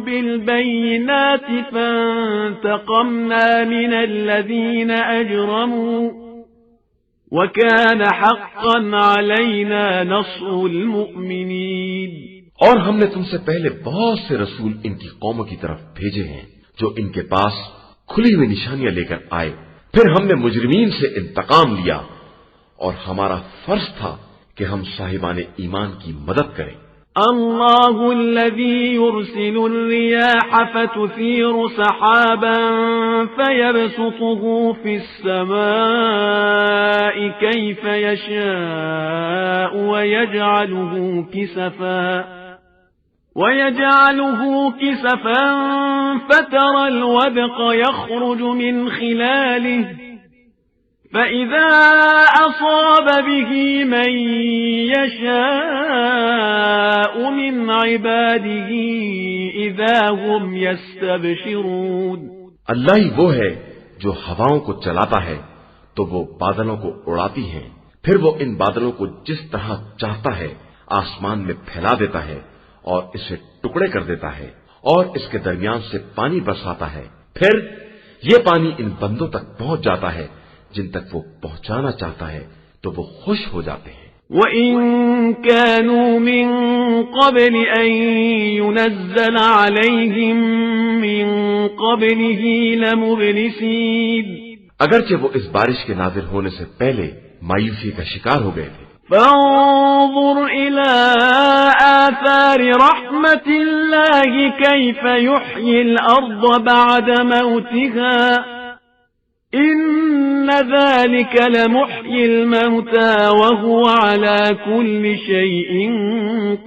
بِالْبَيِّنَاتِ فَانْتَقَمْنَا مِنَ الَّذِينَ أَجْرَمُوا وَكَانَ حَقًّا عَلَيْنَا نَصْرُ الْمُؤْمِنِينَ. اور ہم نے تم سے پہلے بہت سے رسول ان کی قوموں کی طرف بھیجے ہیں جو ان کے پاس کھلی ہوئی نشانیاں لے کر آئے. پھر ہم نے مجرمین سے انتقام لیا اور ہمارا فرض تھا کہ ہم صاحبان ایمان کی مدد کریں. اللہ الذي يرسل الرياح فتثير سحابا فيبسطه في السماء كيف يشاء ويجعله كسفا فترى الودق يخرج من خلاله فإذا أصاب به من يشاء من عباده إذا هم يستبشرون اللہ ہی وہ ہے جو ہواؤں کو چلاتا ہے تو وہ بادلوں کو اڑاتی ہیں، پھر وہ ان بادلوں کو جس طرح چاہتا ہے آسمان میں پھیلا دیتا ہے اور اسے ٹکڑے کر دیتا ہے اور اس کے درمیان سے پانی برساتا ہے، پھر یہ پانی ان بندوں تک پہنچ جاتا ہے جن تک وہ پہنچانا چاہتا ہے تو وہ خوش ہو جاتے ہیں۔ وَإِن كَانُوا مِن قَبْلِ أَن يُنَزَّلَ عَلَيْهِم مِّن قَبْلِهِ لَمُبْلِسِينَ، اگرچہ وہ اس بارش کے نازل ہونے سے پہلے مایوسی کا شکار ہو گئے تھے۔ فانظر إلى آثار رحمة الله كيف يحيي الأرض بعد موتها إن ذلك لمحيي الموتى وهو على كل شيء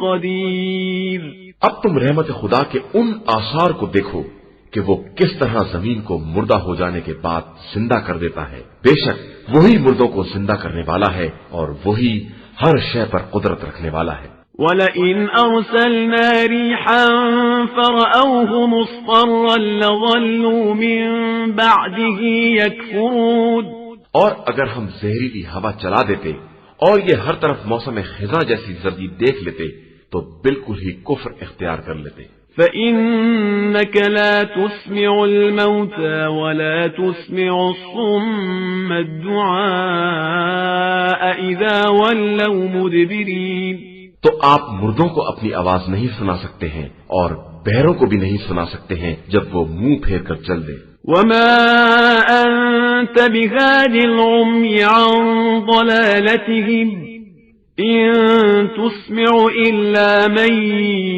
قدير۔ اب تم رحمت خدا کے ان آثار کو دیکھو کہ وہ کس طرح زمین کو مردہ ہو جانے کے بعد زندہ کر دیتا ہے، بے شک وہی مردوں کو زندہ کرنے والا ہے اور وہی ہر شے پر قدرت رکھنے والا ہے۔ وَلَئِنْ أَرْسَلْنَا رِيحًا فَرَأَوْهُ مُصْفَرًّا لَظَلُّوا مِنْ بَعْدِهِ يَكْفُرُونَ، اور اگر ہم زہریلی ہوا چلا دیتے اور یہ ہر طرف موسم خزاں جیسی زردی دیکھ لیتے تو بالکل ہی کفر اختیار کر لیتے۔ فَإِنَّكَ لَا تُسْمِعُ الْمَوْتَى وَلَا تُسْمِعُ الصُّمَّ الدُّعَاءَ إِذَا وَلَّوْا مُدْبِرِينَ، تو آپ مردوں کو اپنی آواز نہیں سنا سکتے ہیں اور بہروں کو بھی نہیں سنا سکتے ہیں جب وہ منہ پھیر کر چل دے۔ وَمَا أَنْتَ بِهَادِ الْعُمْيِ عَنْ ضَلَالَتِهِمْ إِن تُسْمِعُ إِلَّا مَن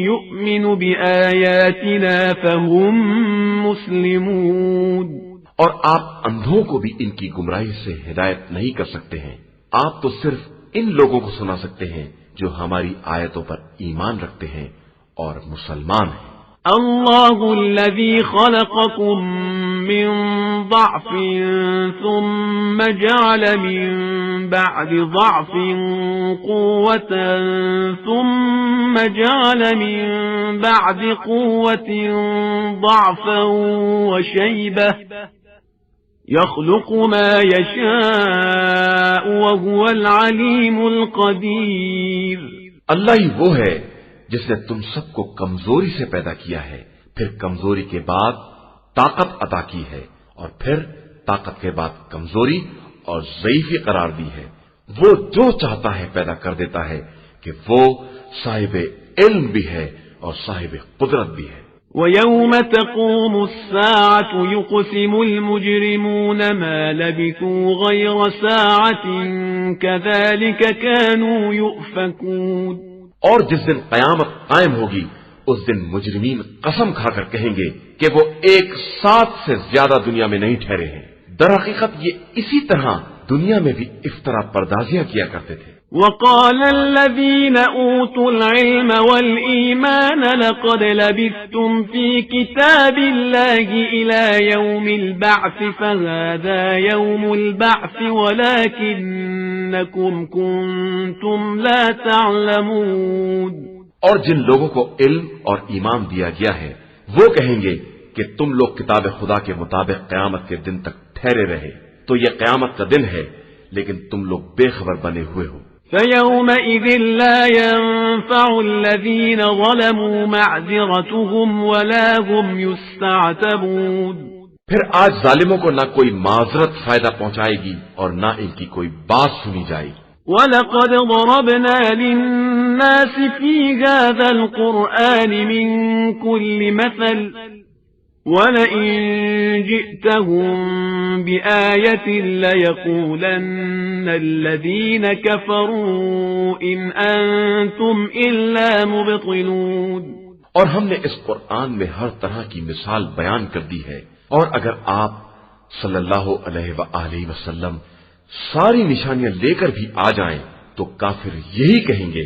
يُؤْمِنُ بِآيَاتِنَا فَهُمْ مُسْلِمُونَ، اور آپ اندھوں کو بھی ان کی گمراہی سے ہدایت نہیں کر سکتے ہیں، آپ تو صرف ان لوگوں کو سنا سکتے ہیں جو ہماری آیتوں پر ایمان رکھتے ہیں اور مسلمان ہیں۔ اللہ الذی خلقکم من ضعف ثم جعل من بعد ضعف قوة ثم جعل من بعد قوة ضعفا وشيبة يخلق ما يشاء وهو العليم القدير۔ اللہ ہی وہ ہے جس نے تم سب کو کمزوری سے پیدا کیا ہے، پھر کمزوری کے بعد طاقت عطا کی ہے اور پھر طاقت کے بعد کمزوری اور ضعیفی قرار دی ہے۔ وہ جو چاہتا ہے پیدا کر دیتا ہے کہ وہ صاحب علم بھی ہے اور صاحب قدرت بھی ہے۔ وَيَوْمَ تَقُومُ السَّاعَةُ يُقْسِمُ الْمُجْرِمُونَ مَا لَبِثُوا غَيْرَ سَاعَةٍ كَذَلِكَ كَانُوا يُؤْفَكُونَ، اور جس دن قیامت قائم ہوگی اس دن مجرمین قسم کھا کر کہیں گے کہ وہ ایک ساتھ سے زیادہ دنیا میں نہیں ٹھہرے ہیں۔ در حقیقت یہ اسی طرح دنیا میں بھی افطرا پردازیاں کیا کرتے تھے۔ وَقَالَ الَّذِينَ أُوتُوا الْعِلْمَ وَالْإِيمَانَ لَقَدْ لَبِثْتُمْ فِي كِتَابِ اللَّهِ إِلَى يَوْمِ الْبَعْثِ فَهَذَا يَوْمُ الْبَعْثِ وَلَكِنَّكُمْ كُنْتُمْ لَا تَعْلَمُونَ، اور جن لوگوں کو علم اور ایمان دیا گیا ہے وہ کہیں گے کہ تم لوگ کتاب خدا کے مطابق قیامت کے دن تک ٹھہرے رہے، تو یہ قیامت کا دن ہے لیکن تم لوگ بے خبر بنے ہوئے ہو۔ فَيَوْمَئِذٍ لَا يَنفَعُ الَّذِينَ ظَلَمُوا مَعْذِرَتُهُمْ وَلَا هُمْ يُسْتَعْتَبُونَ، پھر آج ظالموں کو نہ کوئی معذرت فائدہ پہنچائے گی اور نہ ان کی کوئی بات سنی جائے گی۔ وَلَقَدْ ضَرَبْنَا لِلنَّاسِ فِي هَذَا الْقُرْآنِ مِنْ كُلِّ مَثَلٍ وَلَئِنْ جِئْتَهُمْ بِآيَةٍ لَيَقُولَنَّ الَّذِينَ كَفَرُوا إِنْ أَنْتُمْ إِلَّا مُبْطِلُونَ، اور ہم نے اس قرآن میں ہر طرح کی مثال بیان کر دی ہے، اور اگر آپ صلی اللہ علیہ وآلہ وسلم ساری نشانیاں لے کر بھی آ جائیں تو کافر یہی کہیں گے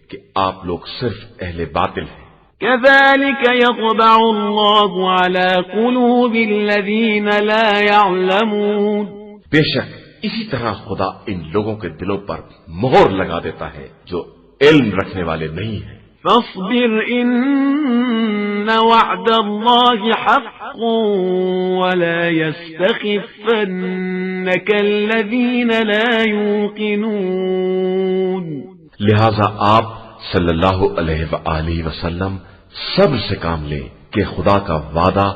کہ آپ لوگ صرف اہل باطل ہیں۔ كذلك يطبع الله على قلوب الذين لا يعلمون. بے شک اسی طرح خدا ان لوگوں کے دلوں پر مہر لگا دیتا ہے جو علم رکھنے والے نہیں ہیں. فاصبر إن وعد الله حق ولا يستخفنك الذين لا يوقنون. لہذا آپ صلی اللہ علیہ وآلہ وسلم صبر سے کام لیں کہ خدا کا وعدہ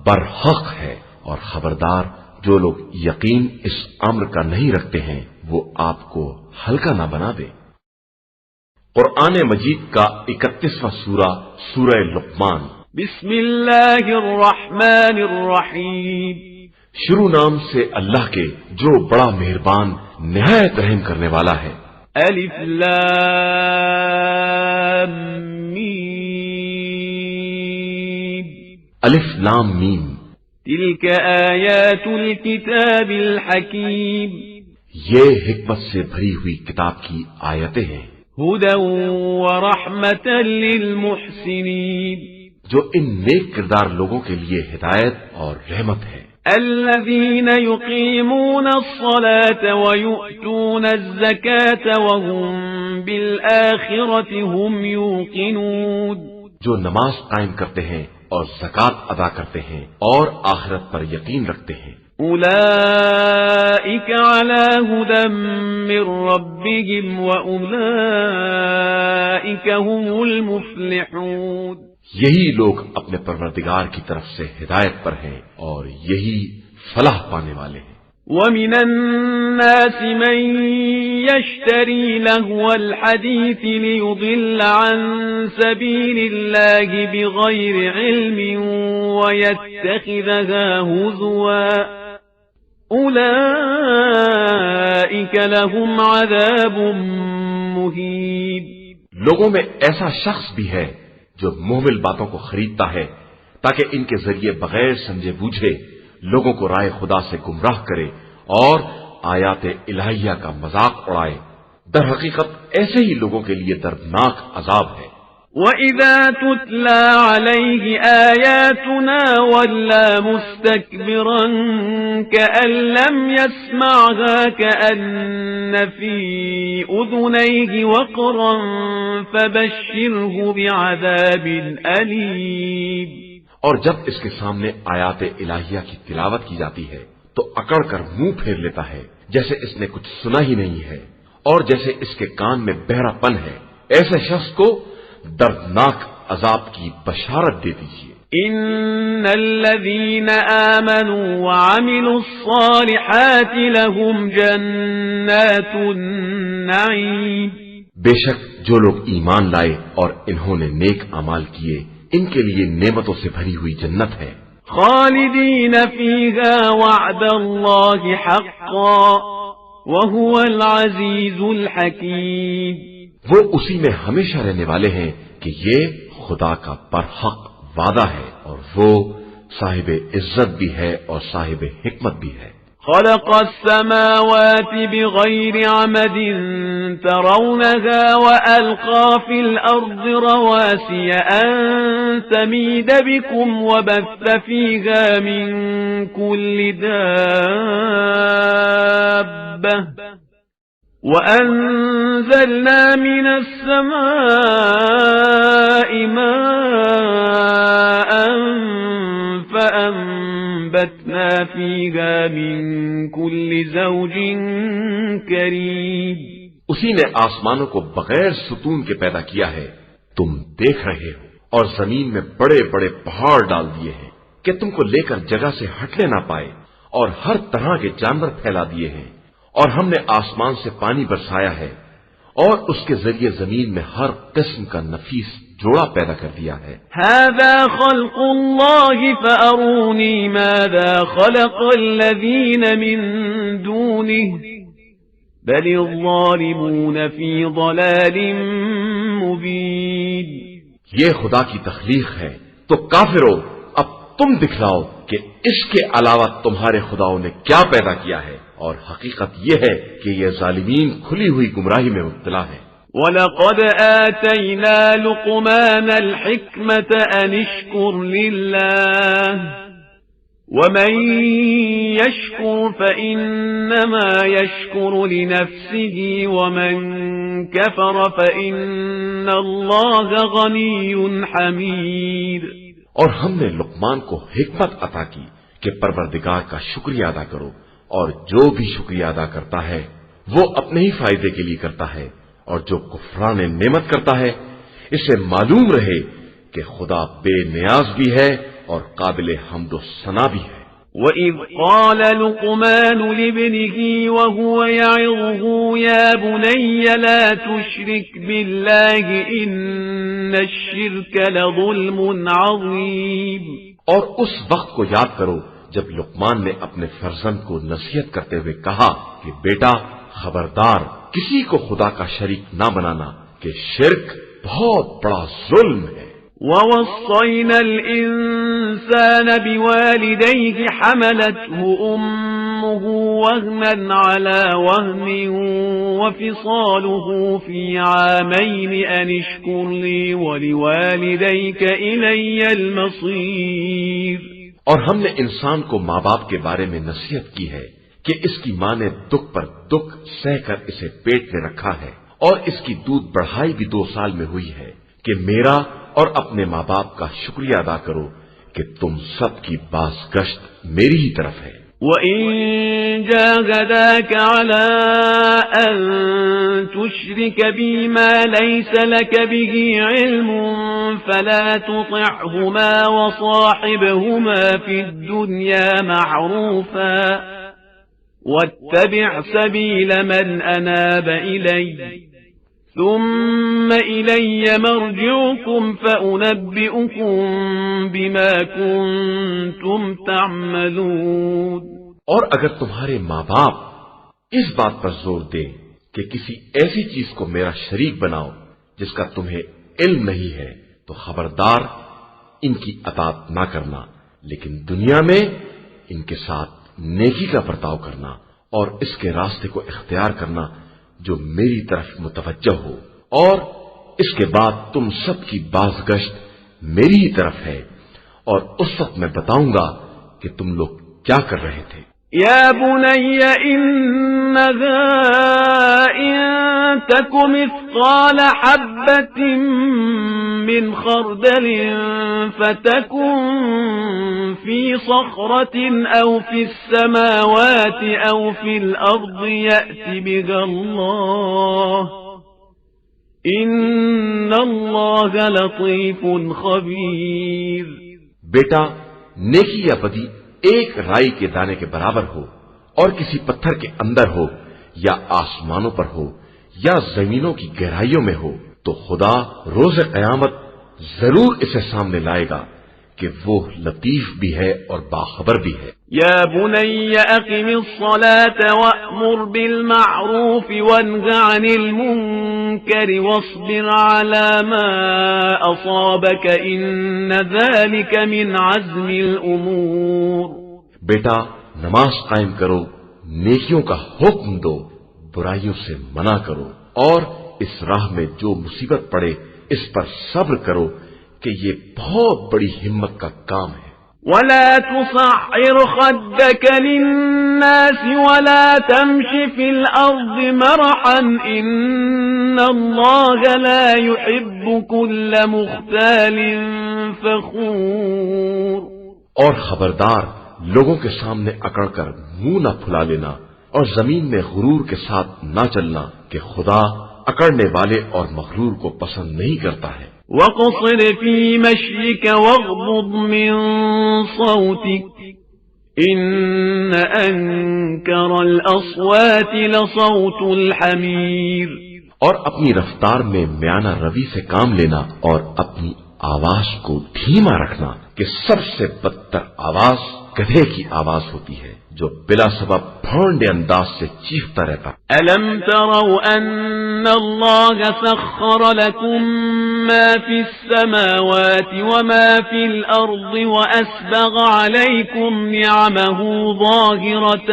برحق ہے، اور خبردار جو لوگ یقین اس امر کا نہیں رکھتے ہیں وہ آپ کو ہلکا نہ بنا دے. قرآن مجید کا 31واں سورہ سورہ لقمان. بسم اللہ الرحمن الرحیم. شروع نام سے اللہ کے جو بڑا مہربان نہایت رحم کرنے والا ہے. الف لام میم. الف لام میم. تلك آیات الكتاب الحکیم. یہ حکمت سے بھری ہوئی کتاب کی آیتیں ہیں. هدى ورحمة للمحسنين. جو ان نیک کردار لوگوں کے لیے ہدایت اور رحمت ہے. الذين يقيمون الصلاة ويؤتون الزكاة وهم بالآخرة هم يوقنون. جو نماز قائم کرتے ہیں اور زکات ادا کرتے ہیں اور آخرت پر یقین رکھتے ہیں. أولئك على هدى من ربهم وأولئك هم المفلحون. یہی لوگ اپنے پروردگار کی طرف سے ہدایت پر ہیں اور یہی فلاح پانے والے ہیں. ومن الناس من يشتري لهو الحديث ليضل عن سبيل الله بغير علم ويتخذها هزوا أولئك لهم عذاب مهين. لوگوں میں ایسا شخص بھی ہے جو محمل باتوں کو خریدتا ہے تاکہ ان کے ذریعے بغیر سمجھے بوجھے لوگوں کو رائے خدا سے گمراہ کرے اور آیات الہیہ کا مذاق اڑائے. در حقیقت ایسے ہی لوگوں کے لیے دردناک عذاب ہے. وَإِذَا تُتْلَى عَلَيْهِ آيَاتُنَا وَلَّى مُسْتَكْبِرًا كَأَن لَّمْ يَسْمَعْهَا كَأَنَّ فِي أُذُنَيْهِ وَقْرًا فَبَشِّرْهُ بِعَذَابٍ أَلِيمٍ. اور جب اس کے سامنے آیات الہیہ کی تلاوت کی جاتی ہے تو اکڑ کر منہ پھیر لیتا ہے جیسے اس نے کچھ سنا ہی نہیں ہے اور جیسے اس کے کان میں بہرا پن ہے. ایسے شخص کو دردناک عذاب کی بشارت دے دیجیے. ان الذين آمنوا وعملوا الصالحات لهم جنات النعيم. بے شک جو لوگ ایمان لائے اور انہوں نے نیک اعمال کیے ان کے لیے نعمتوں سے بھری ہوئی جنت ہے. خالدین فیہا وعد اللہ حقا وهو العزیز الحکیم. وہ اسی میں ہمیشہ رہنے والے ہیں کہ یہ خدا کا برحق وعدہ ہے اور وہ صاحب عزت بھی ہے اور صاحب حکمت بھی ہے. خلق السماوات بغير عمد ترونها وألقى في الأرض رواسي أن تميد بكم وبث فيها من كل دابة وأنزلنا من السماء ماء فأنبتنا فيها من كل زوج كريم. اسی نے آسمانوں کو بغیر ستون کے پیدا کیا ہے. تم دیکھ رہے ہو اور زمین میں بڑے بڑے پہاڑ ڈال دیے ہیں کہ تم کو لے کر جگہ سے ہٹنے نہ پائے اور ہر طرح کے جانور پھیلا دیے ہیں. اور ہم نے آسمان سے پانی برسایا ہے اور اس کے ذریعے زمین میں ہر قسم کا نفیس جوڑا پیدا کر دیا ہے. هذا خلق الله فأروني ماذا خلق الذين من دونه بل الظالمون في ضلال مبين. یہ خدا کی تخلیق ہے تو کافرو اب تم دکھلاؤ کہ اس کے علاوہ تمہارے خداؤں نے کیا پیدا کیا ہے، اور حقیقت یہ ہے کہ یہ ظالمین کھلی ہوئی گمراہی میں مبتلا ہے. وَلَقَدْ آتَيْنَا لُقْمَانَ الْحِكْمَةَ أَنِ اشْكُرْ لِلَّهِ وَمَنْ يَشْكُرْ فَإِنَّمَا يَشْكُرُ لِنَفْسِهِ وَمَنْ كَفَرَ فَإِنَّ اللَّهَ غَنِيٌّ حَمِيدٌ۔ اور ہم نے لقمان کو حکمت عطا کی کہ پروردگار کا شکریہ ادا کرو، اور جو بھی شکریہ ادا کرتا ہے وہ اپنے ہی فائدے کے لیے کرتا ہے، اور جو کفران نعمت کرتا ہے اسے معلوم رہے کہ خدا بے نیاز بھی ہے اور قابل حمد و ثنا بھی ہے۔ وَإِذْ قَالَ لُقْمَانُ لِابْنِهِ وَهُوَ يَعِظُهُ يَا بُنَيَّ لَا تُشْرِكْ بِاللَّهِ إِنَّ الشِّرْكَ لَظُلْمٌ عَظِيمٌ۔ اور اس وقت کو یاد کرو جب لقمان نے اپنے فرزند کو نصیحت کرتے ہوئے کہا کہ بیٹا خبردار، کسی کو خدا کا شریک نہ بنانا کہ شرک بہت بڑا ظلم ہے۔ وَوَصَّيْنَا الْإِنسَانَ بِوَالِدَيْهِ حَمَلَتْهُ أُمُّهُ وَهْنًا عَلَى وَهْنٍ وَفِصَالُهُ فِي عَامَيْنِ أَنِ اشْكُرْ لِي وَلِوَالِدَيْكَ إِلَيَّ الْمَصِيرُ۔ اور ہم نے انسان کو ماں باپ کے بارے میں نصیحت کی ہے کہ اس کی ماں نے دکھ پر دکھ سہ کر اسے پیٹ میں رکھا ہے، اور اس کی دودھ بڑھائی بھی 2 سال میں ہوئی ہے، کہ میرا اور اپنے ماں باپ کا شکریہ ادا کرو کہ تم سب کی باز گشت میری ہی طرف ہے۔ وَإِن جَاهَدَاكَ عَلَىٰ أَن تُشْرِكَ بِي مَا لَيْسَ لَكَ بِهِ عِلْمٌ فَلَا تُطِعْهُمَا وَصَاحِبْهُمَا فِي الدُّنْيَا مَعْرُوفًا وَاتَّبِعْ سَبِيلَ مَنْ أَنَابَ إِلَيَّ ثُمَّ إِلَيَّ مَرْجِعُكُمْ فَأُنَبِّئُكُمْ بِمَا كُنْتُمْ تَعْمَلُونَ۔ اور اگر تمہارے ماں باپ اس بات پر زور دیں کہ کسی ایسی چیز کو میرا شریک بناؤ جس کا تمہیں علم نہیں ہے تو خبردار ان کی اطاعت نہ کرنا، لیکن دنیا میں ان کے ساتھ نیکی کا برتاؤ کرنا اور اس کے راستے کو اختیار کرنا جو میری طرف متوجہ ہو، اور اس کے بعد تم سب کی باز گشت میری ہی طرف ہے، اور اس وقت میں بتاؤں گا کہ تم لوگ کیا کر رہے تھے۔ یا بنی انہا ان تک مثقال حبۃ من خردل فتکن فی صخرۃ او فی السماوات او فی الارض یأت بها اللہ ان اللہ لطیف خبیر۔ بیٹا نیکی یا بدی ایک رائی کے دانے کے برابر ہو، اور کسی پتھر کے اندر ہو یا آسمانوں پر ہو یا زمینوں کی گہرائیوں میں ہو، تو خدا روز قیامت ضرور اسے سامنے لائے گا کہ وہ لطیف بھی ہے اور باخبر بھی ہے۔ یا بنی اقم الصلاة وأمر بالمعروف وانہ عن المنکر واصبر على ما اصابك ان ذلك من عزم الامور۔ بیٹا نماز قائم کرو، نیکیوں کا حکم دو، برائیوں سے منع کرو، اور اس راہ میں جو مصیبت پڑے اس پر صبر کرو کہ یہ بہت بڑی ہمت کا کام ہے۔ ولا تصعر خدك للناس ولا تمش في الأرض مرحا إن الله لا يحب كل مختال فخور۔ اور خبردار لوگوں کے سامنے اکڑ کر منہ نہ پھلا لینا، اور زمین میں غرور کے ساتھ نہ چلنا کہ خدا اکڑنے والے اور مغرور کو پسند نہیں کرتا ہے۔ وَقَصِرْ فِي مَشْيِكَ وَاغْضُضْ مِنْ صَوْتِكَ إِنَّ أَنكَرَ الْأَصْوَاتِ لَصَوْتُ الْحَمِيرِ۔ اور اپنی رفتار میں میانہ روی سے کام لینا اور اپنی آواز کو دھیما رکھنا کہ سب سے بدتر آواز گدھے کی آواز ہوتی ہے جو بلا سبب بھونڈے انداز سے چیختا رہتا۔ أَلَمْ تَرَوْا أَنَّ اللَّهَ سَخَّرَ لَكُم مَّا فِي السَّمَاوَاتِ وَمَا فِي الْأَرْضِ وَأَسْبَغَ عَلَيْكُمْ نِعَمَهُ ظَاهِرَةً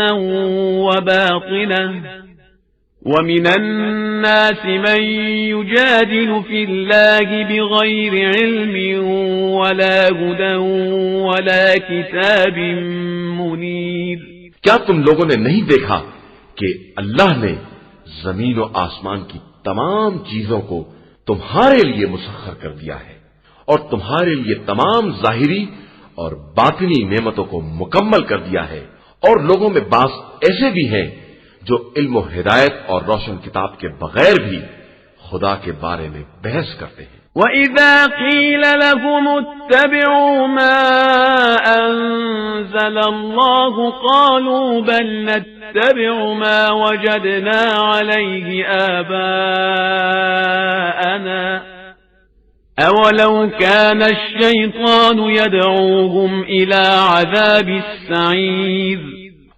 ومن الناس من يجادل في الله بغير علم ولا هدى ولا كتاب منير۔ کیا تم لوگوں نے نہیں دیکھا کہ اللہ نے زمین و آسمان کی تمام چیزوں کو تمہارے لیے مسخر کر دیا ہے اور تمہارے لیے تمام ظاہری اور باطنی نعمتوں کو مکمل کر دیا ہے، اور لوگوں میں بعض ایسے بھی ہیں جو علم و ہدایت اور روشن کتاب کے بغیر بھی خدا کے بارے میں بحث کرتے ہیں۔ وَإِذَا قِيلَ لَهُمُ اتَّبِعُوا مَا أَنزَلَ اللَّهُ قَالُوا بَلْ نَتَّبِعُ مَا وَجَدْنَا عَلَيْهِ آبَاءَنَا أَوَلَوْ كَانَ الشَّيْطَانُ يَدْعُوهُمْ إِلَى عَذَابِ السَّعِيرِ۔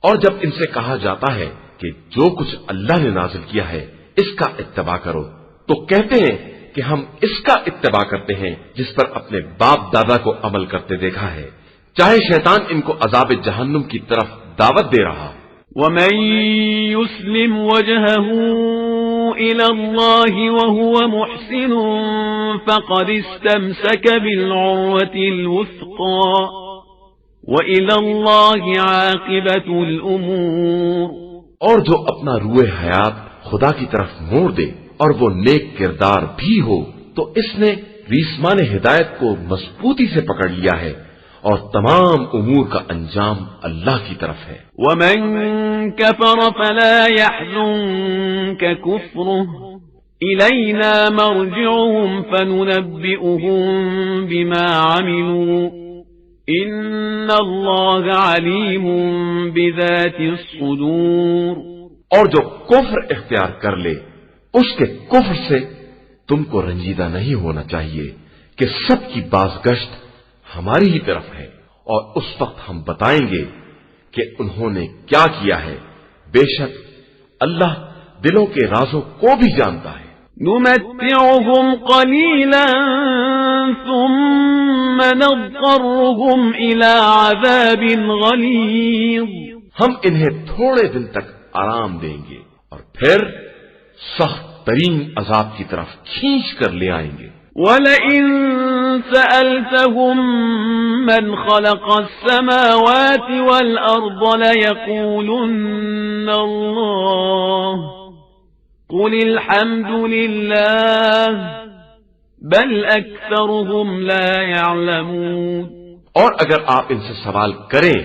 اور جب ان سے کہا جاتا ہے کہ جو کچھ اللہ نے نازل کیا ہے اس کا اتباع کرو، تو کہتے ہیں کہ ہم اس کا اتباع کرتے ہیں جس پر اپنے باپ دادا کو عمل کرتے دیکھا ہے، چاہے شیطان ان کو عذاب جہنم کی طرف دعوت دے رہا۔ وَمَن يُسْلِمْ وَجْهَهُ إِلَى اللَّهِ وَهُوَ مُحْسِنٌ فَقَدِ اسْتَمْسَكَ بِالْعُرْوَةِ الْوُثْقَى وَإِلَى اللَّهِ عَاقِبَةُ الْأُمُورِ۔ اور جو اپنا روح حیات خدا کی طرف موڑ دے اور وہ نیک کردار بھی ہو تو اس نے ریسمان ہدایت کو مضبوطی سے پکڑ لیا ہے، اور تمام امور کا انجام اللہ کی طرف ہے۔ وَمَن كَفَرَ فَلَا يَحْزُنكَ كُفْرُهُ إِلَيْنَا مَرْجِعُهُمْ فَنُنَبِّئُهُم بِمَا عَمِلُوا إِنَّ اللَّهَ عَلِيمٌ بِذَاتِ الصُّدُورِ۔ اور جو کفر اختیار کر لے اس کے کفر سے تم کو رنجیدہ نہیں ہونا چاہیے کہ سب کی بازگشت ہماری ہی طرف ہے، اور اس وقت ہم بتائیں گے کہ انہوں نے کیا کیا ہے، بے شک اللہ دلوں کے رازوں کو بھی جانتا ہے۔ نُمَتِّعُهُمْ قَلِيلًا ثُمَّ نَضْطَرُّهُمْ إِلَى عَذَابٍ غَلِيظٍ۔ ہم انہیں تھوڑے دن تک آرام دیں گے اور پھر سخت ترین عذاب کی طرف کھینچ کر لے آئیں گے۔ وَلَئِن سَأَلْتَهُم مَّنْ خَلَقَ السَّمَاوَاتِ وَالْأَرْضَ لَيَقُولُنَّ اللَّهُ قُلِ الْحَمْدُ لِلَّهِ بَلْ أَكْثَرُهُمْ لَا يَعْلَمُونَ۔ اور اگر آپ ان سے سوال کریں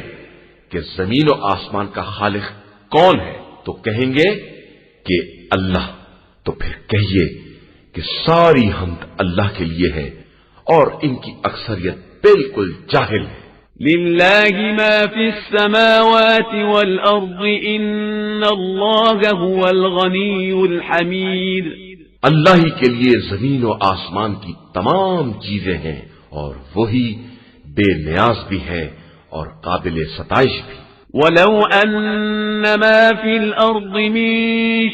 کہ زمین و آسمان کا خالق کون ہے تو کہیں گے کہ اللہ، تو پھر کہیے کہ ساری حمد اللہ کے لیے ہے اور ان کی اکثریت بالکل جاہل ہے۔ لِلَّهِ مَا فِي السَّمَاوَاتِ وَالْأَرْضِ إِنَّ اللَّهَ هُوَ الْغَنِيُّ الْحَمِيدُ۔ اللہ ہی کے لیے زمین و آسمان کی تمام چیزیں ہیں اور وہی بے نیاز بھی ہے اور قابل ستائش بھی۔ وَلَوْ أَنَّ مَا فِي الْأَرْضِ مِن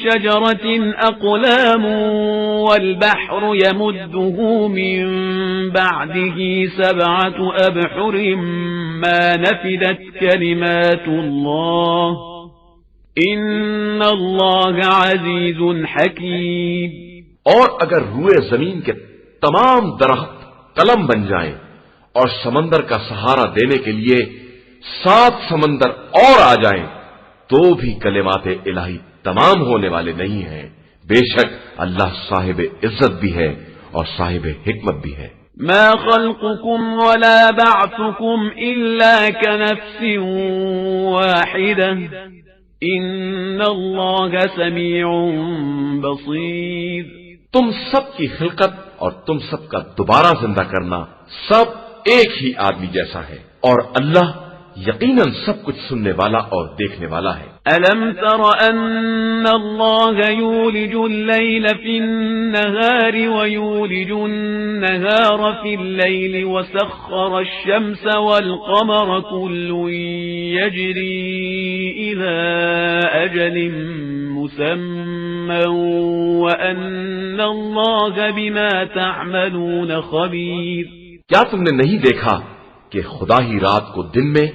شَجَرَةٍ أَقْلَامٌ وَالْبَحْرُ يَمُدُّهُ مِن بَعْدِهِ سَبْعَةُ أَبْحُرٍ مَا نَفِدَتْ كَلِمَاتُ اللَّهِ إِنَّ اللَّهَ عَزِيزٌ حَكِيمٌ۔ اور اگر روئے زمین کے تمام درخت قلم بن جائیں اور سمندر کا سہارا دینے کے لیے 7 سمندر اور آ جائیں تو بھی کلمات الہی تمام ہونے والے نہیں ہیں، بے شک اللہ صاحب عزت بھی ہے اور صاحب حکمت بھی ہے۔ ما خلقكم ولا بعثكم إلا كنفس واحدة إن الله سميع بصير۔ تم سب کی خلقت اور تم سب کا دوبارہ زندہ کرنا سب ایک ہی آدمی جیسا ہے، اور اللہ یقیناً سب کچھ سننے والا اور دیکھنے والا ہے۔ أَلَمْ تَرَ أَنَّ اللَّهَ يُولِجُ اللَّيْلَ فِي النَّهَارِ وَيُولِجُ النَّهَارَ فِي اللَّيْلِ وَسَخَّرَ الشَّمْسَ وَالْقَمَرَ كُلٌّ يَجْرِي إِلَى أَجَلٍ مُّسَمًّى وَأَنَّ اللَّهَ بِمَا تَعْمَلُونَ خَبِيرٌ۔ کیا تم نے نہیں دیکھا کہ خدا ہی رات کو دن میں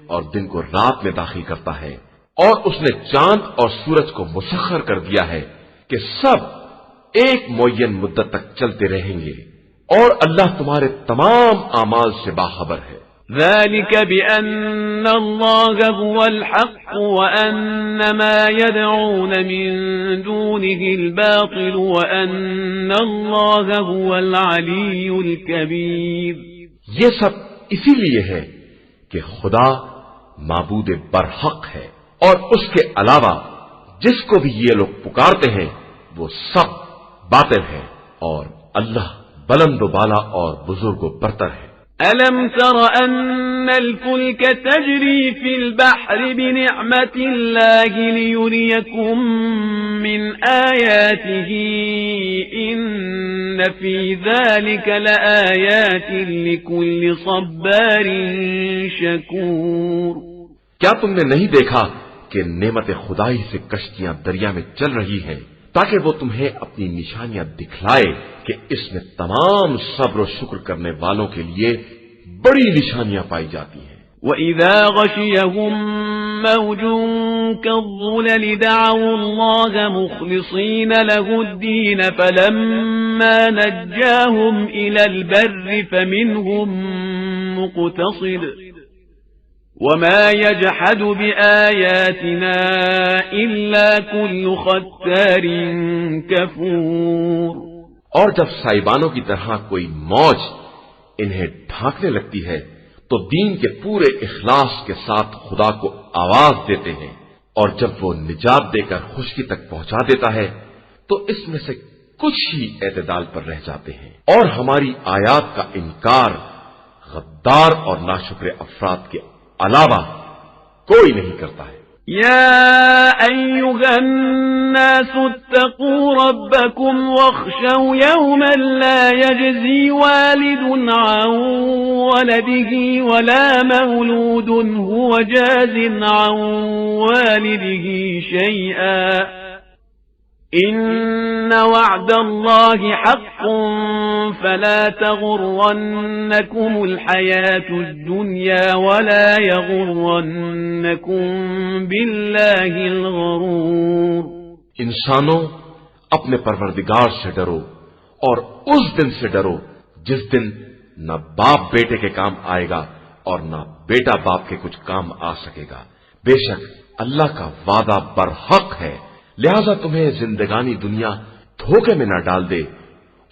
اور دن کو رات میں داخل کرتا ہے، اور اس نے چاند اور سورج کو مسخر کر دیا ہے کہ سب ایک معین مدت تک چلتے رہیں گے، اور اللہ تمہارے تمام اعمال سے باخبر ہے۔ ذلك بأن الله هو الحق وأن ما يدعون من دونه الباطل وأن الله هو العلي الكبير۔ یہ سب اسی لیے ہے کہ خدا معبود برحق ہے، اور اس کے علاوہ جس کو بھی یہ لوگ پکارتے ہیں وہ سب باطل ہے، اور اللہ بلند و بالا اور بزرگ و برتر ہے۔ ألم تر أن الفلك تجري في البحر بنعمة الله ليريكم من آياته إن في ذلك لآيات لكل صبار شكور۔ کیا تم نے نہیں دیکھا کہ نعمت خدائی سے کشتیاں دریا میں چل رہی ہیں تاکہ وہ تمہیں اپنی نشانیاں دکھلائے کہ اس میں تمام صبر و شکر کرنے والوں کے لیے بڑی نشانیاں پائی جاتی ہیں۔ وَإِذَا غَشِيَهُم مَّوْجٌ كَالظُّلَلِ دَعَوُا اللَّهَ مُخْلِصِينَ لَهُ الدِّينَ فَلَمَّا نَجَّاهُمْ إِلَى الْبَرِّ فَمِنْهُم مُّقْتَصِدٌ وَمَا يَجْحَدُ بِآيَاتِنَا إِلَّا كُلُّ خَتَّارٍ كَفُورٍ۔ اور جب سائبانوں کی طرح کوئی موج انہیں ڈھانکنے لگتی ہے تو دین کے پورے اخلاص کے ساتھ خدا کو آواز دیتے ہیں، اور جب وہ نجات دے کر خشکی تک پہنچا دیتا ہے تو اس میں سے کچھ ہی اعتدال پر رہ جاتے ہیں، اور ہماری آیات کا انکار غدار اور ناشکر افراد کے علاوہ کوئی نہیں کرتا ہے۔ يا أيها الناس اتقوا ربكم واخشوا يوما لا يجزي والد عن ولده ولا مولود هو جاز عن والده شيئا إن وعد الله حق فلا تغرنكم الحياة الدنيا ولا يغرنكم بالله الغرور۔ انسانوں، اپنے پروردگار سے ڈرو اور اس دن سے ڈرو جس دن نہ باپ بیٹے کے کام آئے گا اور نہ بیٹا باپ کے کچھ کام آ سکے گا۔ بے شک اللہ کا وعدہ برحق ہے، لہذا تمہیں زندگانی دنیا دھوکے میں نہ ڈال دے،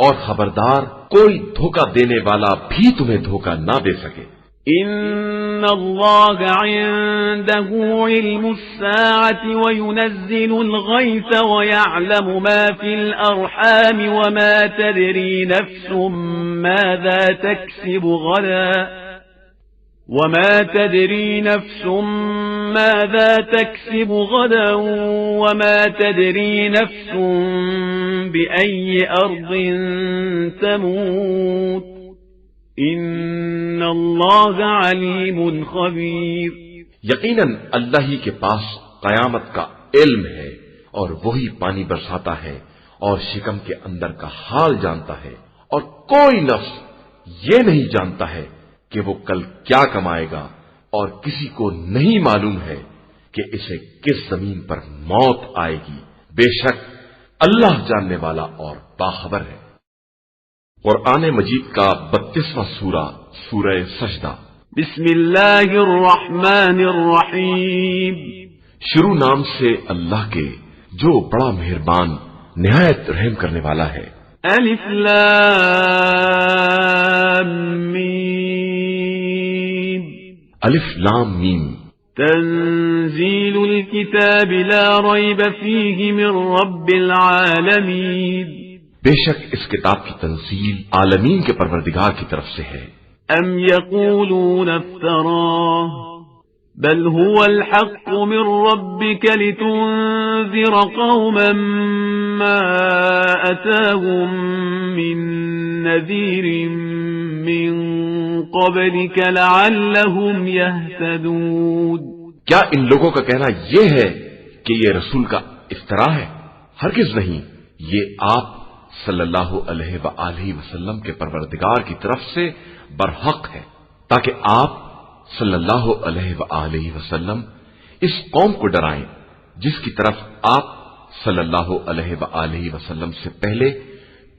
اور خبردار کوئی دھوکہ دینے والا بھی تمہیں دھوکہ نہ دے سکے۔ إن الله عنده علم الساعة وينزل الغيث ويعلم ما في الأرحام وما تدري نفس ماذا تكسب غدا وما تدري نفس ماذا تكسب غدا وما تدري نفس بأي أرض تموت إن الله عليم خبير۔ یقیناً اللہ ہی کے پاس قیامت کا علم ہے، اور وہی پانی برساتا ہے اور شکم کے اندر کا حال جانتا ہے، اور کوئی نفس یہ نہیں جانتا ہے کہ وہ کل کیا کمائے گا، اور کسی کو نہیں معلوم ہے کہ اسے کس زمین پر موت آئے گی۔ بے شک اللہ جاننے والا اور باخبر ہے۔ قرآن مجید کا 32واں سورہ، سورہ سجدہ۔ بسم اللہ الرحمن الرحیم۔ شروع نام سے اللہ کے جو بڑا مہربان نہایت رحم کرنے والا ہے۔ الف لام میم۔ الف لام میم۔ تنزیل الكتاب لا ریب فیہ من رب العالمین۔ بے شک اس کتاب کی تنزیل عالمین کے پروردگار کی طرف سے ہے۔ ام یقولون افتراہ بل هو الحق من ربك لتنذر قوما ما أتاهم من نذير من قبلك لعلهم يهتدون۔ کیا ان لوگوں کا کہنا یہ ہے کہ یہ رسول کا افتراء ہے؟ ہرگز نہیں، یہ آپ صلی اللہ علیہ وآلہ وسلم کے پروردگار کی طرف سے برحق ہے، تاکہ آپ صلی اللہ علیہ وآلہ وسلم اس قوم کو ڈرائیں جس کی طرف آپ صلی اللہ علیہ وآلہ وسلم سے پہلے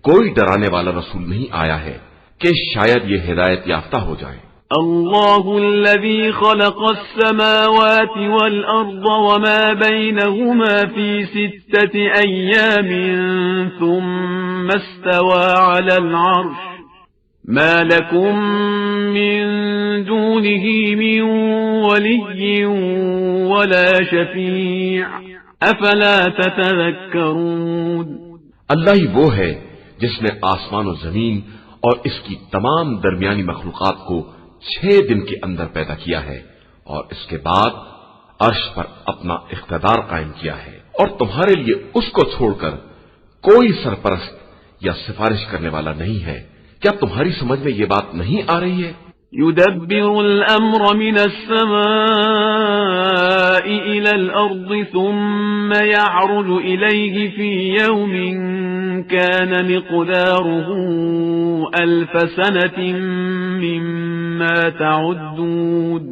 کوئی ڈرانے والا رسول نہیں آیا ہے کہ شاید یہ ہدایت یافتہ ہو جائیں۔ اللہ الذي خلق السماوات والأرض وما بينهما في 6 أيام ثم استوى على العرش ما لكم من دونه من ولي ولا شفيع أفلا تتذكرون۔ اللہ ہی وہ ہے جس نے آسمان و زمین اور اس کی تمام درمیانی مخلوقات کو 6 دن کے اندر پیدا کیا ہے اور اس کے بعد عرش پر اپنا اقتدار قائم کیا ہے، اور تمہارے لیے اس کو چھوڑ کر کوئی سرپرست یا سفارش کرنے والا نہیں ہے۔ کیا تمہاری سمجھ میں یہ بات نہیں آ رہی ہے؟ يدبر الأمر من السماء إلى الأرض ثم يعرج إليه في يوم كان مقداره 1000 سنة مما تعدون۔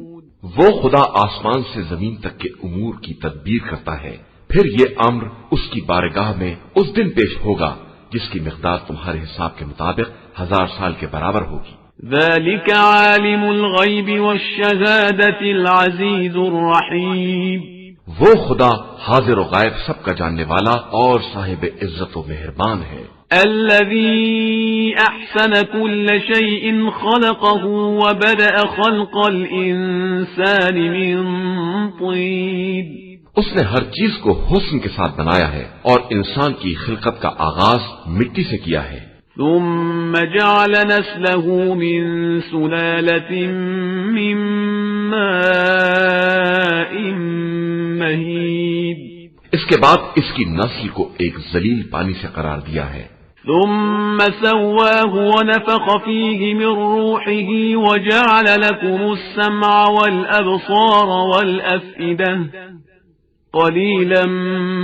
وہ خدا آسمان سے زمین تک کے امور کی تدبیر کرتا ہے، پھر یہ امر اس کی بارگاہ میں اس دن پیش ہوگا جس کی مقدار تمہارے حساب کے مطابق 1000 سال کے برابر ہوگی۔ ذلك عالم الغیب والشہادة العزیز الرحیم۔ وہ خدا حاضر و غائب سب کا جاننے والا اور صاحب عزت و مہربان ہے۔ الذي احسن كل شيء خلقه وبدأ خلق الانسان من طين۔ اس نے ہر چیز کو حسن کے ساتھ بنایا ہے اور انسان کی خلقت کا آغاز مٹی سے کیا ہے۔ ثم جعل نسله من سلالة من ماء مهين۔ اس کے بعد اس کی نسل کو ایک ذلیل پانی سے قرار دیا ہے۔ ثم سواه ونفخ فيه من روحه وجعل لكم السمع والأبصار والأفئدة قليلا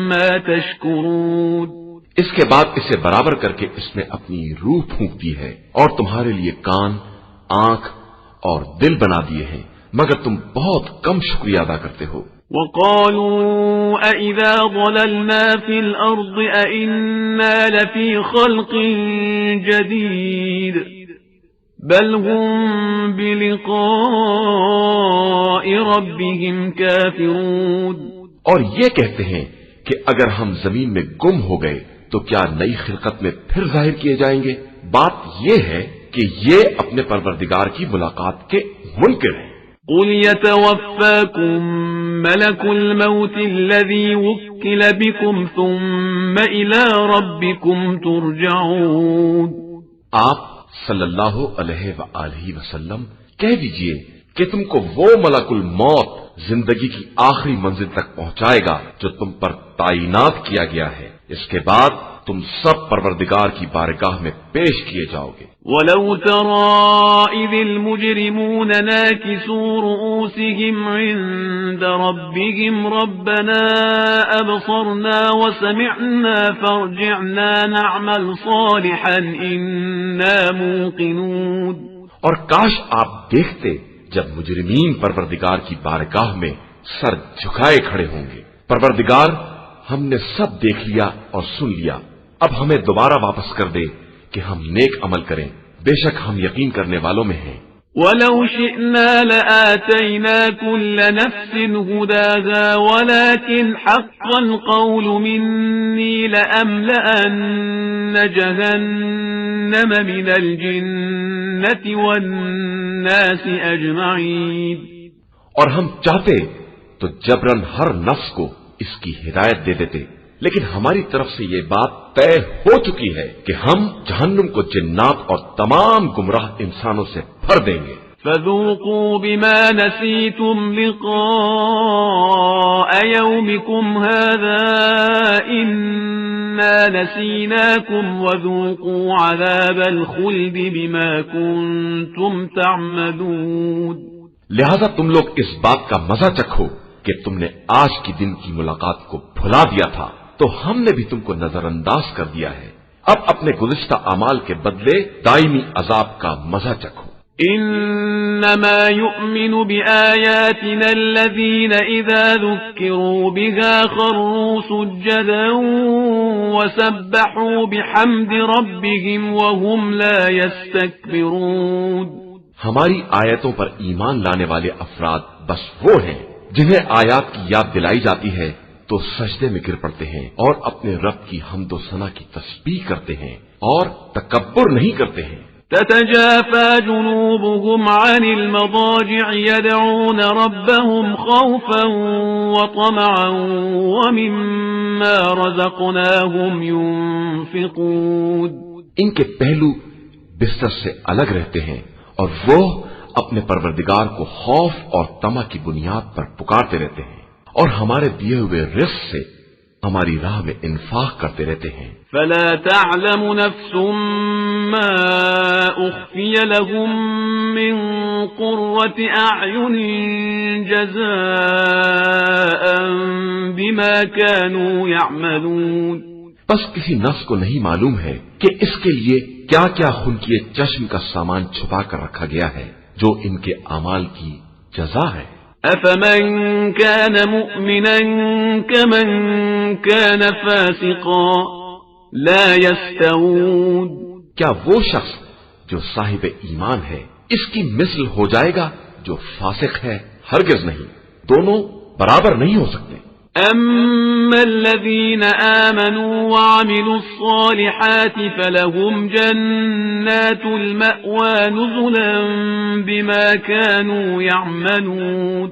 ما تشكرون۔ اس کے بعد اسے برابر کر کے اس میں اپنی روح پھونک دی ہے اور تمہارے لیے کان، آنکھ اور دل بنا دیے ہیں، مگر تم بہت کم شکریہ ادا کرتے ہو۔ وقالوا أَإِذَا ضَلَلْنَا فِي الْأَرْضِ أَإِنَّا لَفِي خَلْقٍ جَدِيدٍ بَلْ هُمْ بِلِقَاءِ رَبِّهِمْ كَافِرُونَ۔ اور یہ کہتے ہیں کہ اگر ہم زمین میں گم ہو گئے تو کیا نئی خلقت میں پھر ظاہر کیے جائیں گے؟ بات یہ ہے کہ یہ اپنے پروردگار کی ملاقات کے منکر ہیں۔ قُلْ يَتَوَفَّاكُمْ مَلَكُ الْمَوْتِ الَّذِي وُكِّلَ بِكُمْ ثُمَّ إِلَى رَبِّكُمْ تُرْجَعُونَ۔ آپ صلی اللہ علیہ وآلہ وسلم کہہ دیجئے کہ تم کو وہ ملک الموت زندگی کی آخری منزل تک پہنچائے گا جو تم پر تعینات کیا گیا ہے، اس کے بعد تم سب پروردگار کی بارگاہ میں پیش کیے جاؤ گے۔ وَلَوْ تَرَى إِذِ الْمُجْرِمُونَ نَاكِسُو رُؤُوسِهِمْ عِندَ رَبِّهِمْ رَبَّنَا أَبْصَرْنَا وَسَمِعْنَا فَارْجِعْنَا نَعْمَلْ صَالِحًا إِنَّا مُوقِنُونَ۔ اور کاش آپ دیکھتے جب مجرمین پروردگار کی بارگاہ میں سر جھکائے کھڑے ہوں گے، پروردگار ہم نے سب دیکھ لیا اور سن لیا، اب ہمیں دوبارہ واپس کر دے کہ ہم نیک عمل کریں، بے شک ہم یقین کرنے والوں میں ہیں۔ وَلَوْ شِئْنَا لَآتَيْنَا كُلَّ نَفْسٍ هُدَاهَا وَلَكِنْ حَقَّ الْقَوْلُ مِنِّي لَأَمْلَأَنَّ جَهَنَّمَ مِنَ الْجِنَّةِ وَالنَّاسِ أَجْمَعِينَ۔ اور ہم چاہتے تو جبرن ہر نفس کو اس کی ہدایت دے دیتے، لیکن ہماری طرف سے یہ بات طے ہو چکی ہے کہ ہم جہنم کو جنات اور تمام گمراہ انسانوں سے بھر دیں گے۔ فَذُوقُوا بِمَا نَسِيتُمْ لِقَاءَ يَوْمِكُمْ هَذَا إِنَّا نَسِينَاكُمْ وَذُوقُوا عَذَابَ الْخُلْدِ بِمَا كُنتُمْ تَعْمَلُونَ۔ لہذا تم لوگ اس بات کا مزہ چکھو کہ تم نے آج کی دن کی ملاقات کو بھلا دیا تھا تو ہم نے بھی تم کو نظر انداز کر دیا ہے، اب اپنے گزشتہ اعمال کے بدلے دائمی عذاب کا مزہ چکھو۔ إنما يؤمن بآياتنا الذين إذا ذكروا بها خروا سجدا وسبحوا بحمد ربهم وهم لا يستكبرون. ہماری آیتوں پر ایمان لانے والے افراد بس وہ ہیں جنہیں آیات کی یاد دلائی جاتی ہے تو سجدے میں گر پڑتے ہیں اور اپنے رب کی حمد و ثنا کی تسبیح کرتے ہیں اور تکبر نہیں کرتے ہیں. تتجافى جنوبهم عن المضاجع يدعون ربهم خوفا وطمعا ومما رزقناهم ينفقون. ان کے پہلو بستر سے الگ رہتے ہیں اور وہ اپنے پروردگار کو خوف اور طمع کی بنیاد پر پکارتے رہتے ہیں اور ہمارے دیے ہوئے رزق سے ہماری راہ میں انفاق کرتے رہتے ہیں. فلا تعلم نفس ما اخفي لهم من قرة اعين جزاء بما كانوا يعملون. بس کسی نفس کو نہیں معلوم ہے کہ اس کے لیے کیا کیا خنکیے چشم کا سامان چھپا کر رکھا گیا ہے جو ان کے اعمال کی جزا ہے. أفمن كان مؤمنا كمن كان فاسقا لا يستوون. کیا وہ شخص جو صاحب ایمان ہے اس کی مثل ہو جائے گا جو فاسق ہے؟ ہرگز نہیں، دونوں برابر نہیں ہو سکتے. أما الذين آمنوا وعملوا الصالحات فلهم جنات المأوى نزلا بما كانوا يعملون.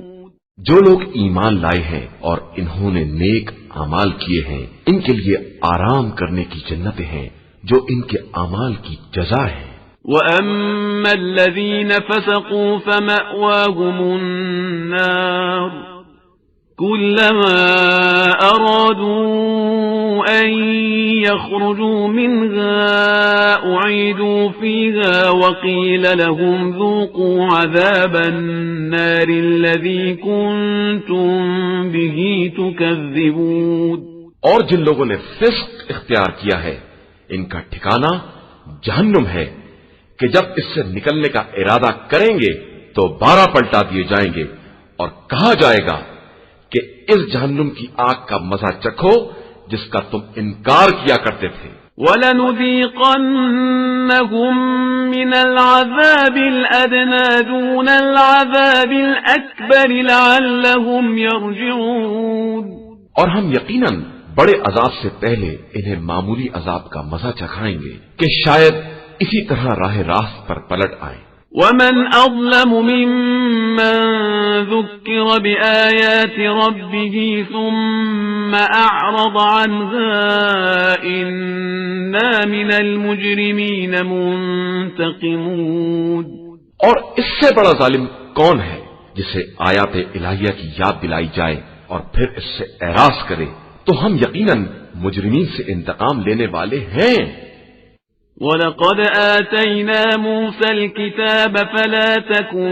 جو لوگ ایمان لائے ہیں اور انہوں نے نیک اعمال کیے ہیں ان کے لیے آرام کرنے کی جنتیں ہیں جو ان کے اعمال کی جزا ہے. وأما الذين فسقوا فمأواهم النار كلما أرادوا أن يخرجوا منها أعيدوا فيها وقيل لهم ذوقوا عذاب النار الذي كنتم به تكذبون. اور جن لوگوں نے فسق اختیار کیا ہے ان کا ٹھکانہ جہنم ہے کہ جب اس سے نکلنے کا ارادہ کریں گے تو 12 پلٹا دیے جائیں گے اور کہا جائے گا کہ اس جہنم کی آگ کا مزہ چکھو جس کا تم انکار کیا کرتے تھے. وَلَنُذِيقَنَّهُم مِّنَ الْعَذَابِ الْأَدْنَىٰ دُونَ الْعَذَابِ الْأَكْبَرِ لَعَلَّهُمْ يَرْجِعُونَ. اور ہم یقیناً بڑے عذاب سے پہلے انہیں معمولی عذاب کا مزہ چکھائیں گے کہ شاید اسی طرح راہ راست پر پلٹ آئیں. ومن أظلم ممن ذكر بآيات ربه ثم أعرض عنها إنا من المجرمين منتقمون. اور اس سے بڑا ظالم کون ہے جسے آیات الہیہ کی یاد دلائی جائے اور پھر اس سے اعراض کرے؟ تو ہم یقیناً مجرمین سے انتقام لینے والے ہیں. وَلَقَدْ آتَيْنَا مُوسَى الْكِتَابَ فَلَا تَكُنْ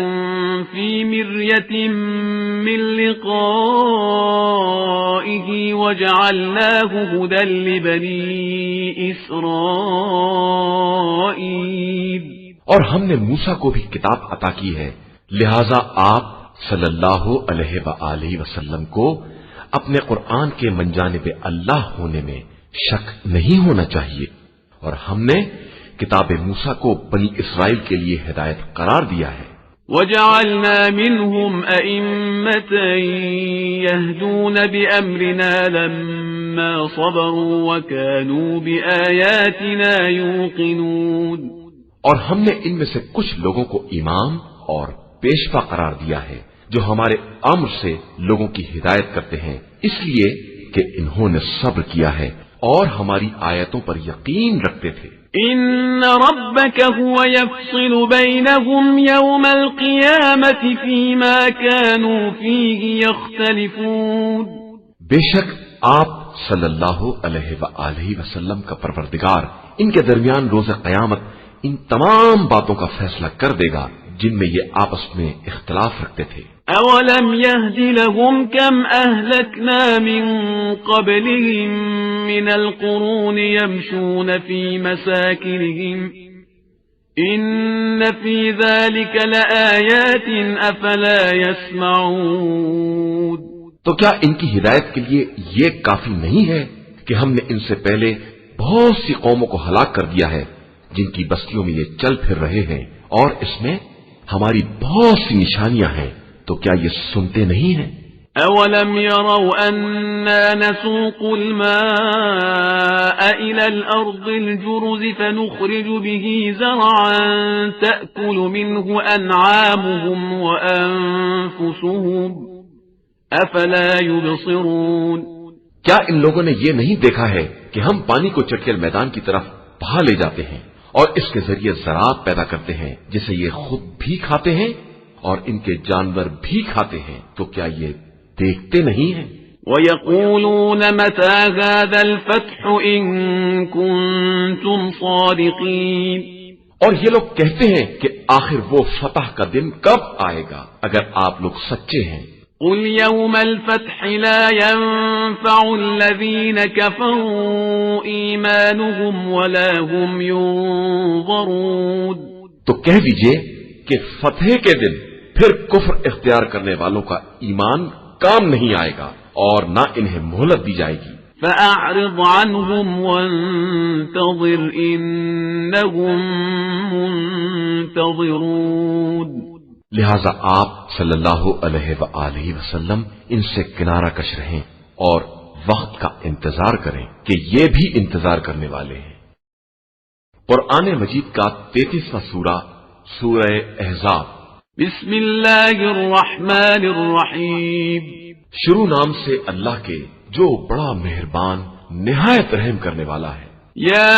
فِي مِرْيَةٍ مِّن لِقَائِهِ وَجَعَلْنَاهُ هُدًى لِبَنِي إِسْرَائِيلَ. اور ہم نے موسیٰ کو بھی کتاب عطا کی ہے، لہذا آپ صلی اللہ علیہ وآلہ وسلم کو اپنے قرآن کے منجانب اللہ ہونے میں شک نہیں ہونا چاہیے. اور ہم نے کتاب موسیٰ کو بنی اسرائیل کے لیے ہدایت قرار دیا ہے. وَجَعَلْنَا مِنْهُمْ أَئِمَّةً يَهْدُونَ بِأَمْرِنَا لَمَّا صَبَرُوا وَكَانُوا بِآيَاتِنَا يُوقِنُونَ. اور ہم نے ان میں سے کچھ لوگوں کو امام اور پیشوا قرار دیا ہے جو ہمارے امر سے لوگوں کی ہدایت کرتے ہیں اس لیے کہ انہوں نے صبر کیا ہے اور ہماری آیتوں پر یقین رکھتے تھے. ان ربك هو يفصل بينهم يوم القيامة فيما كانوا فيه يختلفون. بے شک آپ صلی اللہ علیہ وآلہ وسلم کا پروردگار ان کے درمیان روز قیامت ان تمام باتوں کا فیصلہ کر دے گا جن میں یہ آپس میں اختلاف رکھتے تھے. اولم يهد لهم كم اهلكنا من قبلهم من القرون يمشون في مساكنهم إن في ذلك لآيات أفلا يسمعون تو کیا ان کی ہدایت کے لیے یہ کافی نہیں ہے کہ ہم نے ان سے پہلے بہت سی قوموں کو ہلاک کر دیا ہے جن کی بستیوں میں یہ چل پھر رہے ہیں، اور اس میں ہماری بہت سی نشانیاں ہیں، تو کیا یہ سنتے نہیں ہیں؟ أولم يروا أنا نسوق الماء إلى الأرض الجرز فنخرج به زرعا تأكل منه أنعامهم وأنفسهم أفلا يبصرون کیا ان لوگوں نے یہ نہیں دیکھا ہے کہ ہم پانی کو چٹکل میدان کی طرف بہا لے جاتے ہیں اور اس کے ذریعے زراعت پیدا کرتے ہیں جسے یہ خود بھی کھاتے ہیں اور ان کے جانور بھی کھاتے ہیں، تو کیا یہ دیکھتے نہیں ہیں؟ وَيَقُولُونَ مَتَى هَذَا الْفَتْحُ إِن كُنتُمْ صَادِقِينَ اور یہ لوگ کہتے ہیں کہ آخر وہ فتح کا دن کب آئے گا اگر آپ لوگ سچے ہیں۔ قُلْ يَوْمَ الْفَتْحِ لَا يَنفَعُ الَّذِينَ كَفَرُوا إِيمَانُهُمْ وَلَا هُمْ يُنظَرُونَ تو کہہ دیجئے کہ فتح کے دن پھر کفر اختیار کرنے والوں کا ایمان کام نہیں آئے گا اور نہ انہیں مہلت دی جائے گی۔ فَأَعْرِضْ عَنْهُمْ وَانتَظِرْ إِنَّهُمْ مُنتَظِرُونَ لہذا آپ صلی اللہ علیہ وآلہ وسلم ان سے کنارہ کش رہیں اور وقت کا انتظار کریں کہ یہ بھی انتظار کرنے والے ہیں۔ قرآن مجید کا 33واں سورہ سورہ احزاب۔ بسم اللہ الرحمن الرحیم۔ شروع نام سے اللہ کے جو بڑا مہربان نہایت رحم کرنے والا ہے۔ یا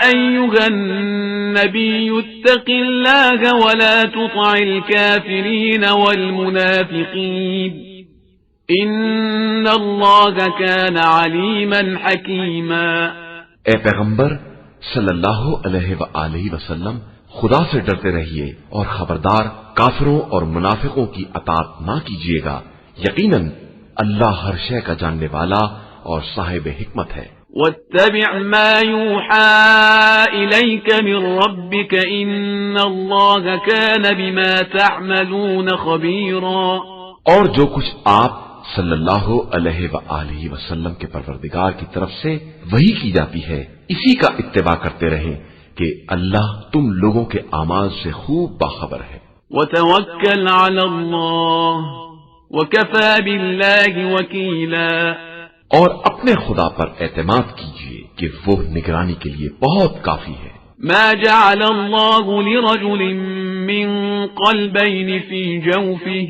ایھا النبی اتق اللہ ولا تطع الکافرین والمنافقین ان اللہ کان علیما حکیما۔ اے پیغمبر صلی اللہ علیہ وآلہ وسلم، خدا سے ڈرتے رہیے اور خبردار کافروں اور منافقوں کی اطاعت نہ کیجیے گا، یقیناً اللہ ہر شے کا جاننے والا اور صاحب حکمت ہے۔ واتبع ما يوحى إليك من ربك إن الله كان بما تعملون خبيرا۔ اور جو کچھ آپ صلی اللہ علیہ وآلہ وسلم کے پروردگار کی طرف سے وحی کی جاتی ہے اسی کا اتباع کرتے رہیں کہ اللہ تم لوگوں کے اعمال سے خوب باخبر ہے۔ وتوکل علی اللہ وکفی باللہ وکیلا۔ اور اپنے خدا پر اعتماد کیجیے کہ وہ نگرانی کے لیے بہت کافی ہے۔ ما جعل اللہ لرجل من قلبین فی جوفه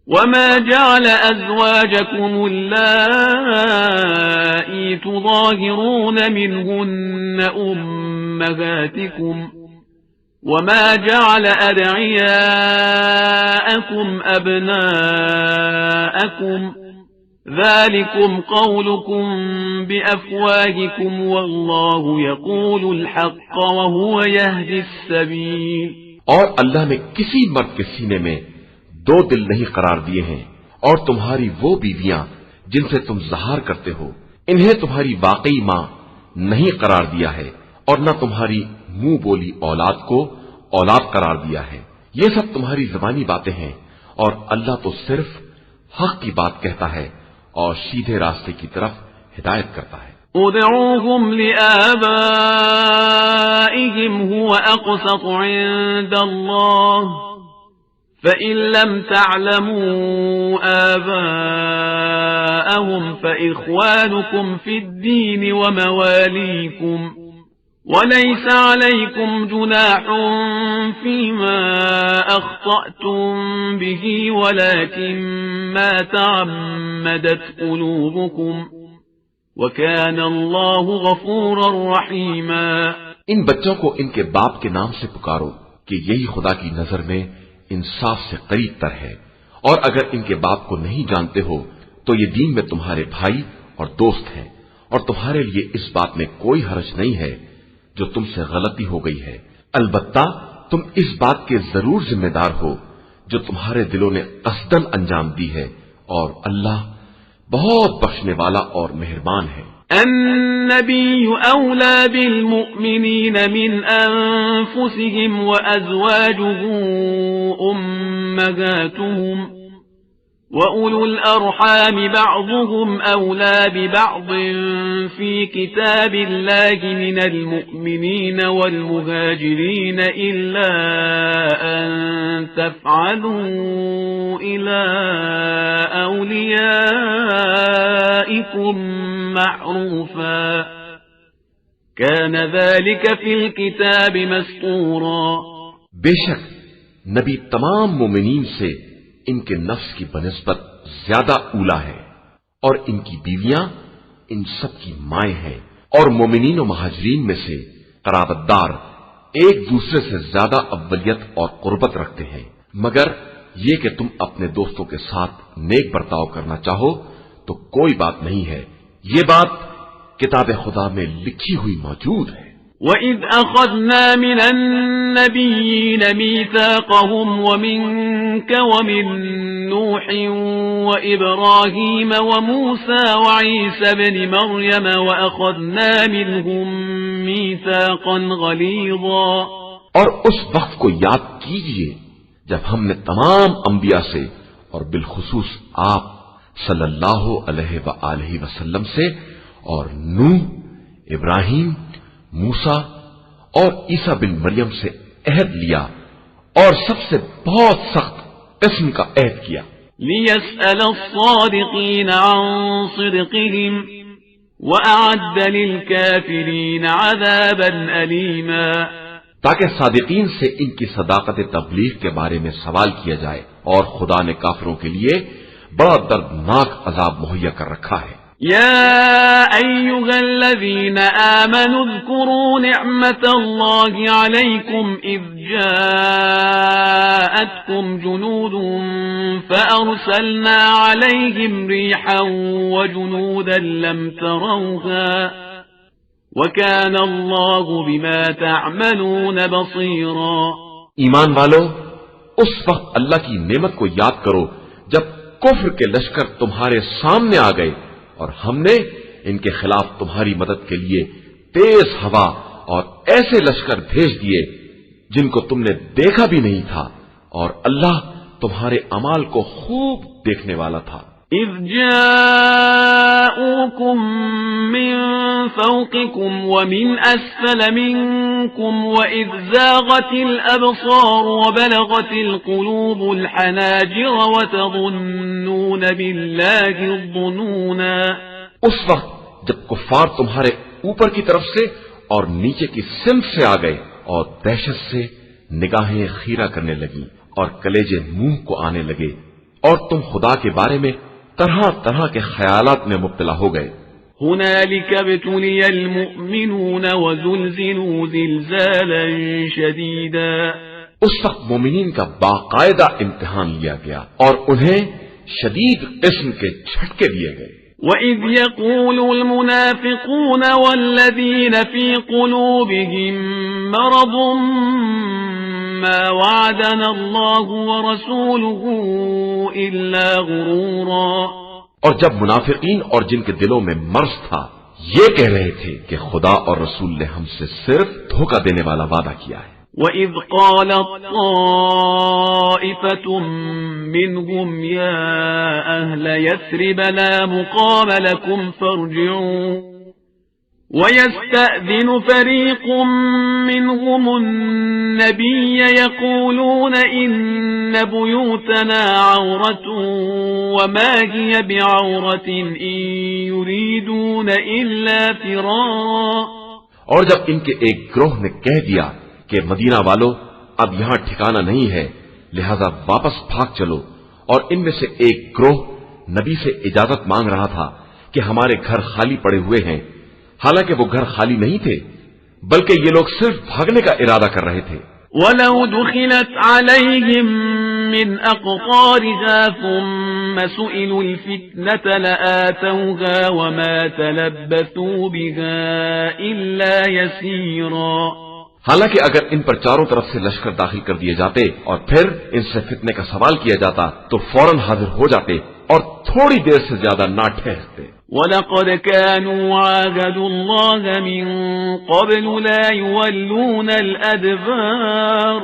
وما جعل ازواجکم اللائي تظاہرون منہن امہاتکم وما جعل ادعیاءکم ابناءکم ذلكم قولكم بأفواهكم والله يقول الحق وهو يهدي السبيل۔ اور اللہ نے کسی مرد کے سینے میں دو دل نہیں قرار دیے ہیں، اور تمہاری وہ بیویاں جن سے تم ظہار کرتے ہو انہیں تمہاری واقعی ماں نہیں قرار دیا ہے، اور نہ تمہاری منہ بولی اولاد کو اولاد قرار دیا ہے۔ یہ سب تمہاری زبانی باتیں ہیں، اور اللہ تو صرف حق کی بات کہتا ہے اور سیدھے راستے کی طرف ہدایت کرتا ہے۔ ادعوهم لآبائهم هو أقسط عند الله فإن لم تعلموا آباءهم فإخوانكم في الدين ومواليكم وليس عليكم جناح فيما أخطأتم به ولكن ما تعمدت قلوبكم وكان الله غفورا رحيما۔ ان بچوں کو ان کے باپ کے نام سے پکارو کہ یہی خدا کی نظر میں انصاف سے قریب تر ہے، اور اگر ان کے باپ کو نہیں جانتے ہو تو یہ دین میں تمہارے بھائی اور دوست ہیں، اور تمہارے لیے اس بات میں کوئی حرج نہیں ہے جو تم سے غلطی ہو گئی ہے، البتہ تم اس بات کے ضرور ذمہ دار ہو جو تمہارے دلوں نے قصدن انجام دی ہے، اور اللہ بہت بخشنے والا اور مہربان ہے۔ النبي أولى بالمؤمنين من أنفسهم وأزواجه أمهاتهم وأولو الأرحام بعضهم أولى ببعض في كتاب الله من المؤمنين والمهاجرين إلا أن تفعلوا إلى أوليائكم معروفا كان ذلك في الكتاب مسطورا. بے شک نبی تمام مومنین سے ان کے نفس کی بنسبت زیادہ اولا ہے، اور ان کی بیویاں ان سب کی مائیں ہیں، اور مومنین و مہاجرین میں سے قرابت دار ایک دوسرے سے زیادہ اولیت اور قربت رکھتے ہیں، مگر یہ کہ تم اپنے دوستوں کے ساتھ نیک برتاؤ کرنا چاہو تو کوئی بات نہیں ہے، یہ بات کتاب خدا میں لکھی ہوئی موجود ہے۔ وَإِذْ أَخَذْنَا مِنَ النَّبِيِّينَ مِيثَاقَهُمْ وَمِنْكَ وَمِنْ نُوحٍ وَإِبْرَاهِيمَ وَمُوسَى وَعِيسَى ابْنِ مَرْيَمَ وَأَخَذْنَا مِنْهُمْ مِيثَاقًا غَلِيظًا۔ اور اس وقت کو یاد کیجئے جب ہم نے تمام انبیاء سے اور بالخصوص آپ صلی اللہ علیہ وآلہ وسلم سے اور نوح، ابراہیم، موسیٰ اور عیسیٰ بن مریم سے عہد لیا اور سب سے بہت سخت قسم کا عہد کیا۔ لِيَسْأَلَ الصَّادِقِينَ عَنْ صِدْقِهِمْ وَأَعَدَّ لِلْكَافِرِينَ عَذَابًا أَلِيمًا، تاکہ صادقین سے ان کی صداقت تبلیغ کے بارے میں سوال کیا جائے، اور خدا نے کافروں کے لیے بڑا دردناک عذاب مہیا کر رکھا ہے۔ يا أيها الذين آمنوا اذكروا نعمة الله عليكم إذ جاءتكم جنود فأرسلنا عليهم ريحا وجنودا لم تروها وكان الله بما تعملون بصيرا۔ ایمان والو، اس وقت اللہ کی نعمت کو یاد کرو جب کفر کے لشکر تمہارے سامنے آ گئے اور ہم نے ان کے خلاف تمہاری مدد کے لیے تیز ہوا اور ایسے لشکر بھیج دیے جن کو تم نے دیکھا بھی نہیں تھا، اور اللہ تمہارے اعمال کو خوب دیکھنے والا تھا۔ اذ جاءوكم من فوقكم ومن اسفل منكم واذ زاغت الابصار وبلغت القلوب الحناجر وتظنون بالله الظنونا۔ اس وقت جب کفار تمہارے اوپر کی طرف سے اور نیچے کی سمت سے آ گئے اور دہشت سے نگاہیں خیرہ کرنے لگی اور کلیجے منہ کو آنے لگے، اور تم خدا کے بارے میں طرح طرح کے خیالات میں مبتلا ہو گئے۔ هنالك ابتلي المؤمنون وزلزلوا زلزالا شديدا۔ اس وقت مومنین کا باقاعدہ امتحان لیا گیا اور انہیں شدید قسم کے جھٹکے دیے گئے۔ وَإِذْ يَقُولُ الْمُنَافِقُونَ وَالَّذِينَ فِي قُلُوبِهِم مَّرَضٌ مَّا وَعَدَنَا اللَّهُ وَرَسُولُهُ إِلَّا غُرُورًا۔ اور جب منافقین اور جن کے دلوں میں مرض تھا یہ کہہ رہے تھے کہ خدا اور رسول نے ہم سے صرف دھوکہ دینے والا وعدہ کیا ہے۔ وَإِذْ قَالَتْ طَائِفَةٌ مِّنْهُمْ يَا أَهْلَ يَثْرِبَ لَا مُقَامَ لَكُمْ فَارْجِعُوا وَيَسْتَأْذِنُ فَرِيقٌ مِّنْهُمُ النَّبِيَّ يَقُولُونَ إِنَّ بُيُوتَنَا عَوْرَةٌ وَمَا هِيَ بِعَوْرَةٍ إِن يُرِيدُونَ إِلَّا فِرَارًا۔ اور جب ان کے ایک گروہ نے کہہ دیا کہ مدینہ والو اب یہاں ٹھکانہ نہیں ہے، لہذا واپس بھاگ چلو، اور ان میں سے ایک گروہ نبی سے اجازت مانگ رہا تھا کہ ہمارے گھر خالی پڑے ہوئے ہیں، حالانکہ وہ گھر خالی نہیں تھے بلکہ یہ لوگ صرف بھاگنے کا ارادہ کر رہے تھے۔ وَلَوْ دُخِلَتْ عَلَيْهِمْ مِنْ أَقْطَارِهَا ثُمَّ سُئِلُوا الْفِتْنَةَ لَآتَوْهَا وَمَا تَلَبَّثُوا بِهَا إِلَّا يَسِيرًا۔ حالانکہ اگر ان پر چاروں طرف سے لشکر داخل کر دیے جاتے اور پھر ان سے فتنے کا سوال کیا جاتا تو فوراً حاضر ہو جاتے اور تھوڑی دیر سے زیادہ نہ ٹھہرتے۔ وَلَقَدْ كَانُوا عَاهَدُوا اللَّهَ مِن قَبْلُ لَا يُوَلُّونَ الْأَدْبَارَ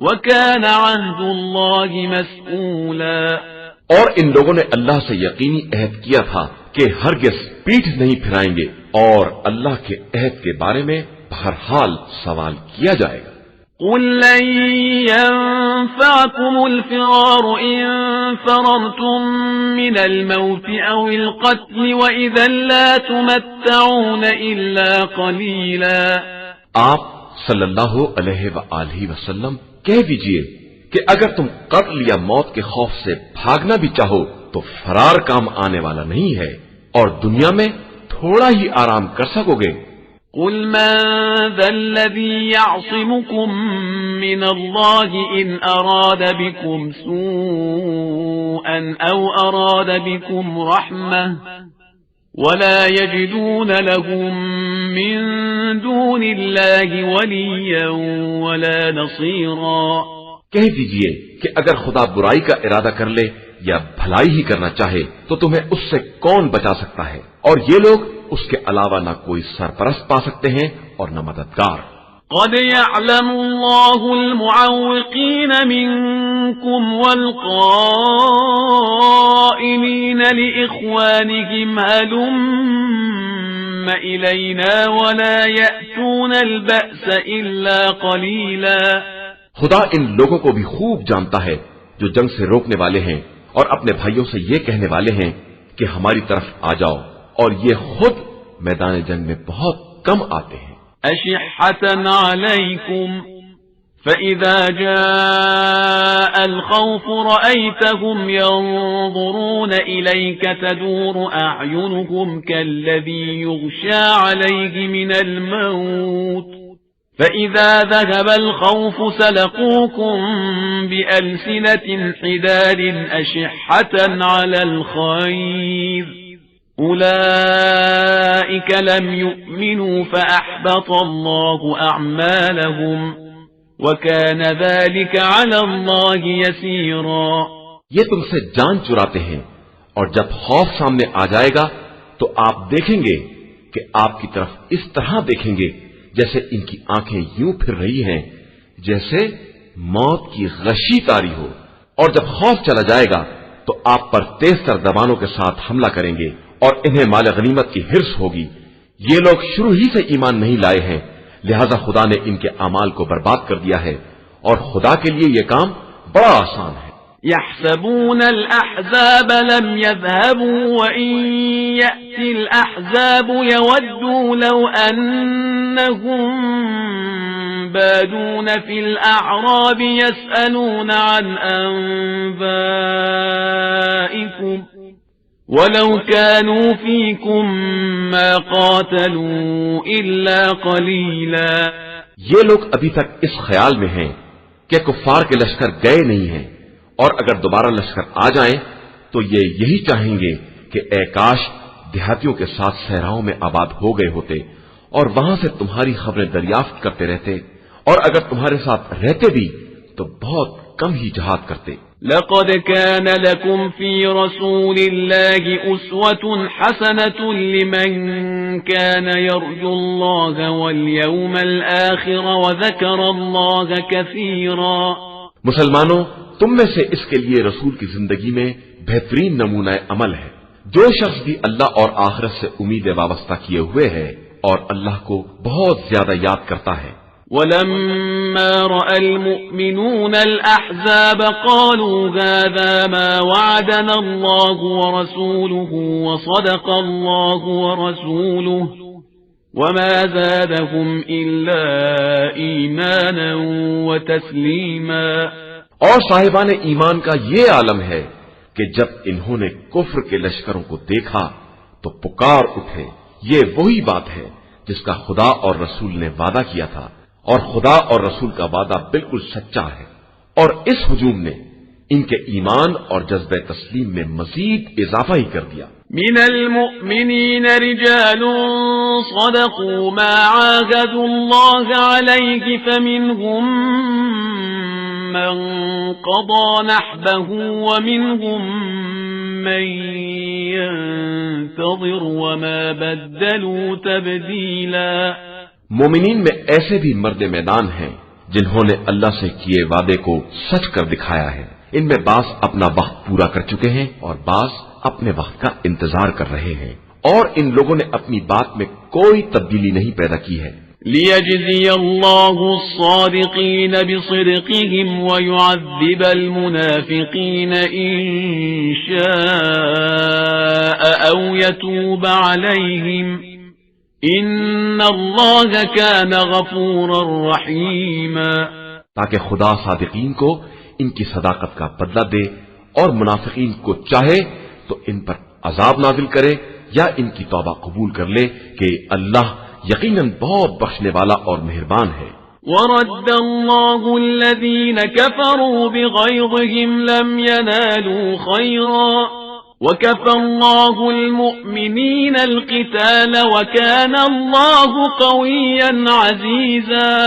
وَكَانَ عَهْدُ اللَّهِ مَسْئُولًا۔ اور ان لوگوں نے اللہ سے یقینی عہد کیا تھا کہ ہرگز پیٹھ نہیں پھرائیں گے، اور اللہ کے عہد کے بارے میں بہرحال سوال کیا جائے گا۔ قُل لَّن يَنفَعَكُمُ الْفِرَارُ إِن فَرَرْتُم مِّنَ الْمَوْتِ أَوِ الْقَتْلِ وَإِذًا لَّا تُمَتَّعُونَ إِلَّا قَلِيلًا۔ آپ صلی اللہ علیہ وآلہ وسلم کہہ دیجئے کہ اگر تم قتل یا موت کے خوف سے بھاگنا بھی چاہو تو فرار کام آنے والا نہیں ہے، اور دنیا میں تھوڑا ہی آرام کر سکو گے۔ قُلْ مَن ذَا الَّذِي يَعْصِمُكُم مِّنَ اللَّهِ إِنْ أَرَادَ بِكُمْ سُوءًا أَوْ أَرَادَ بِكُمْ رَحْمَةً وَلَا يَجِدُونَ لَهُم مِّن دُونِ اللَّهِ وَلِيًّا وَلَا نَصِيرًا۔ کہہ دیجئے کہ اگر خدا برائی کا ارادہ کر لے یا بھلائی ہی کرنا چاہے تو تمہیں اس سے کون بچا سکتا ہے، اور یہ لوگ اس کے علاوہ نہ کوئی سرپرست پا سکتے ہیں اور نہ مددگار۔ قد يعلم الله المعوقين منكم والقائلين لإخوانهم هلم إلينا ولا يأتون البأس إلا قليلا۔ خدا ان لوگوں کو بھی خوب جانتا ہے جو جنگ سے روکنے والے ہیں اور اپنے بھائیوں سے یہ کہنے والے ہیں کہ ہماری طرف آ جاؤ، اور یہ خود میدان جنگ میں بہت کم آتے ہیں۔ أشحة عليكم فإذا جاء الخوف رأيتهم ينظرون إليك تدور أعينهم كالذي يغشى عليه من الموت فإذا ذهب الخوف سلقوكم بألسنة حداد أشحة على الخير أولئك لم يؤمنوا فأحبط الله أعمالهم وكان ذلك على الله يسيرا۔ یہ تم سے جان چراتے ہیں، اور جب خوف سامنے آ جائے گا تو آپ دیکھیں گے کہ آپ کی طرف اس طرح دیکھیں گے جیسے ان کی آنکھیں یوں پھر رہی ہیں جیسے موت کی غشی تاری ہو، اور جب خوف چلا جائے گا تو آپ پر تیز تر زبانوں کے ساتھ حملہ کریں گے، اور انہیں مال غنیمت کی حرص ہوگی۔ یہ لوگ شروع ہی سے ایمان نہیں لائے ہیں، لہذا خدا نے ان کے اعمال کو برباد کر دیا ہے، اور خدا کے لیے یہ کام بڑا آسان ہے۔ يحسبون الأحزاب لم يذهبوا وإن يأتي الأحزاب يودوا لو أنهم بادون في الأعراب يسألون عن أنبائكم ولو كانوا فيكم ما قاتلوا إلا قليلا۔ یہ لوگ ابھی تک اس خیال میں ہیں کہ کفار کے لشکر گئے نہیں ہیں، اور اگر دوبارہ لشکر آ جائیں تو یہ یہی چاہیں گے کہ اے کاش دیہاتیوں کے ساتھ صحراؤں میں آباد ہو گئے ہوتے اور وہاں سے تمہاری خبریں دریافت کرتے رہتے، اور اگر تمہارے ساتھ رہتے بھی تو بہت کم ہی جہاد کرتے۔ لقد كان لكم في رسول الله أسوة حسنة لمن كان يرجو الله واليوم الآخر وذكر الله كثيرا۔ مسلمانوں، تم میں سے اس کے لیے رسول کی زندگی میں بہترین نمونہ عمل ہے جو شخص بھی اللہ اور آخرت سے امید وابستہ کیے ہوئے ہے اور اللہ کو بہت زیادہ یاد کرتا ہے۔ ولما رأى المؤمنون الأحزاب قالوا هذا ما وعدنا الله ورسوله وصدق الله ورسوله وما زادهم إلا إيمانا وتسليما۔ اور صاحبان ایمان کا یہ عالم ہے کہ جب انہوں نے کفر کے لشکروں کو دیکھا تو پکار اٹھے، یہ وہی بات ہے جس کا خدا اور رسول نے وعدہ کیا تھا، اور خدا اور رسول کا وعدہ بالکل سچا ہے، اور اس ہجوم نے ان کے ایمان اور جذبہ تسلیم میں مزید اضافہ ہی کر دیا۔ من المؤمنین رجال صدقوا ما عاهدوا الله عليه فمنهم من قضى نحبه ومنهم من ينتظر وما بدلوا تبديلا۔ مومنین میں ایسے بھی مرد میدان ہیں جنہوں نے اللہ سے کیے وعدے کو سچ کر دکھایا ہے۔ ان میں بعض اپنا وقت پورا کر چکے ہیں اور بعض اپنے وقت کا انتظار کر رہے ہیں، اور ان لوگوں نے اپنی بات میں کوئی تبدیلی نہیں پیدا کی ہے۔ لِيَجْزِيَ اللَّهُ الصَّادِقِينَ بِصِدْقِهِمْ وَيُعَذِّبَ الْمُنَافِقِينَ إِن شَاءَ أَوْ يَتُوبَ عَلَيْهِمْ إِنَّ اللَّهَ كَانَ غَفُورًا رَحِيمًا۔ تاکہ خدا صادقین کو ان کی صداقت کا بدلہ دے اور منافقین کو چاہے تو ان پر عذاب نازل کرے یا ان کی توبہ قبول کر لے کہ اللہ یقیناً بہت بخشنے والا اور مہربان ہے۔ وَرَدَّ اللَّهُ الَّذِينَ كَفَرُوا بِغَيْظِهِمْ لَمْ يَنَالُوا خَيْرًا وَكَفَى اللَّهُ الْمُؤْمِنِينَ الْقِتَالَ وَكَانَ اللَّهُ قَوِيًّا عَزِيزًا۔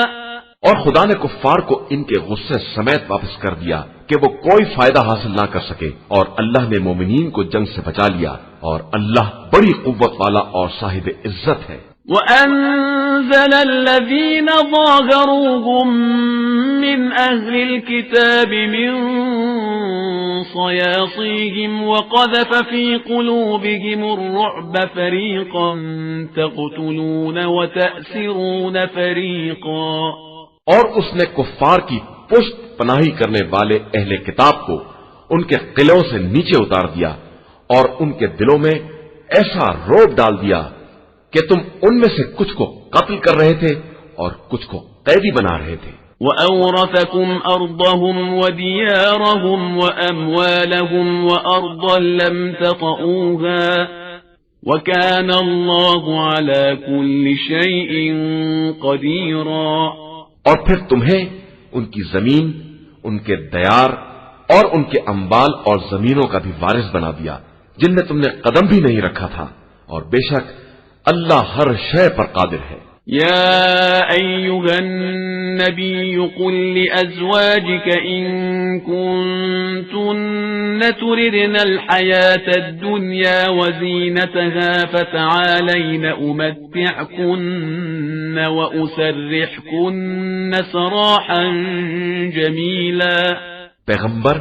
اور خدا نے کفار کو ان کے غصے سمیت واپس کر دیا کہ وہ کوئی فائدہ حاصل نہ کر سکے، اور اللہ نے مومنین کو جنگ سے بچا لیا، اور اللہ بڑی قوت والا اور صاحب عزت ہے۔ وَأَنزَلَ الَّذِينَ ظَاهَرُوهُم مِّنْ أَهْلِ الْكِتَابِ مِنْ صَيَاصِيهِمْ وَقَذَفَ فِي قُلُوبِهِمُ الرُّعْبَ فَرِيقًا تَقْتُلُونَ وَتَأْسِرُونَ فَرِيقًا۔ اور اس نے کفار کی پشت پناہی کرنے والے اہل کتاب کو ان کے قلعوں سے نیچے اتار دیا اور ان کے دلوں میں ایسا روب ڈال دیا کہ تم ان میں سے کچھ کو قتل کر رہے تھے اور کچھ کو قیدی بنا رہے تھے۔ وَأَوْرَثَكُمْ أَرْضَهُمْ وَدِيَارَهُمْ وَأَمْوَالَهُمْ وَأَرْضًا لَّمْ تَطَئُوهَا وَكَانَ اللَّهُ عَلَى كُلِّ شَيْءٍ قَدِيرًا۔ اور پھر تمہیں ان کی زمین، ان کے دیار اور ان کے اموال اور زمینوں کا بھی وارث بنا دیا جن میں تم نے قدم بھی نہیں رکھا تھا، اور بے شک اللہ ہر شے پر قادر ہے۔ يا أيها النبي قل لأزواجك إن كنتن تردن الحياة الدنيا وزينتها فتعالين أمتعكن وأسرحكن سراحا جميلا۔ پیغمبر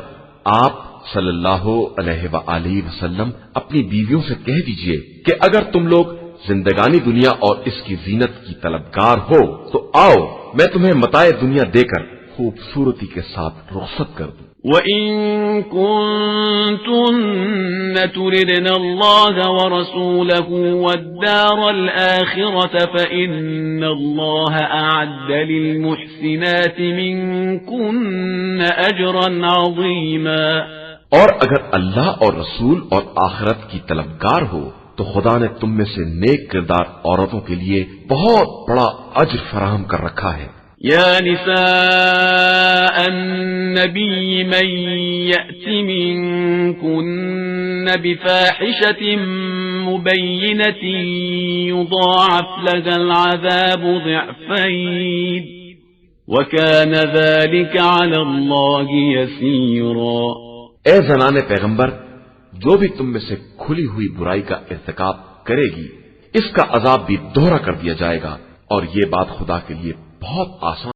آپ صلی اللہ علیہ وآلہ وسلم اپنی بیویوں سے کہہ دیجئے کہ اگر تم لوگ زندگانی دنیا اور اس کی زینت کی طلبگار ہو تو آؤ میں تمہیں متاع دنیا دے کر خوبصورتی کے ساتھ رخصت کر دوں۔ وَإِن كُنتُنَّ تُرِدْنَ اللَّهَ وَرَسُولَهُ وَالدَّارَ الْآخِرَةَ فَإِنَّ اللَّهَ أَعَدَّ لِلْمُحْسِنَاتِ مِنكُنَّ أَجْرًا عَظِيمًا۔ اور اگر اللہ اور رسول اور آخرت کی طلبگار ہو تو خدا نے تم میں سے نیک کردار عورتوں کے لیے بہت بڑا اجر فراہم کر رکھا ہے۔ يا نساء النبي من يأت منكن بفاحشة مبينة يضاعف لها العذاب ضعفين وكان ذلك على الله يسيرا۔ اے زنان پیغمبر، جو بھی تم میں سے کھلی ہوئی برائی کا ارتکاب کرے گی اس کا عذاب بھی دوہرا کر دیا جائے گا، اور یہ بات خدا کے لیے بہت آسان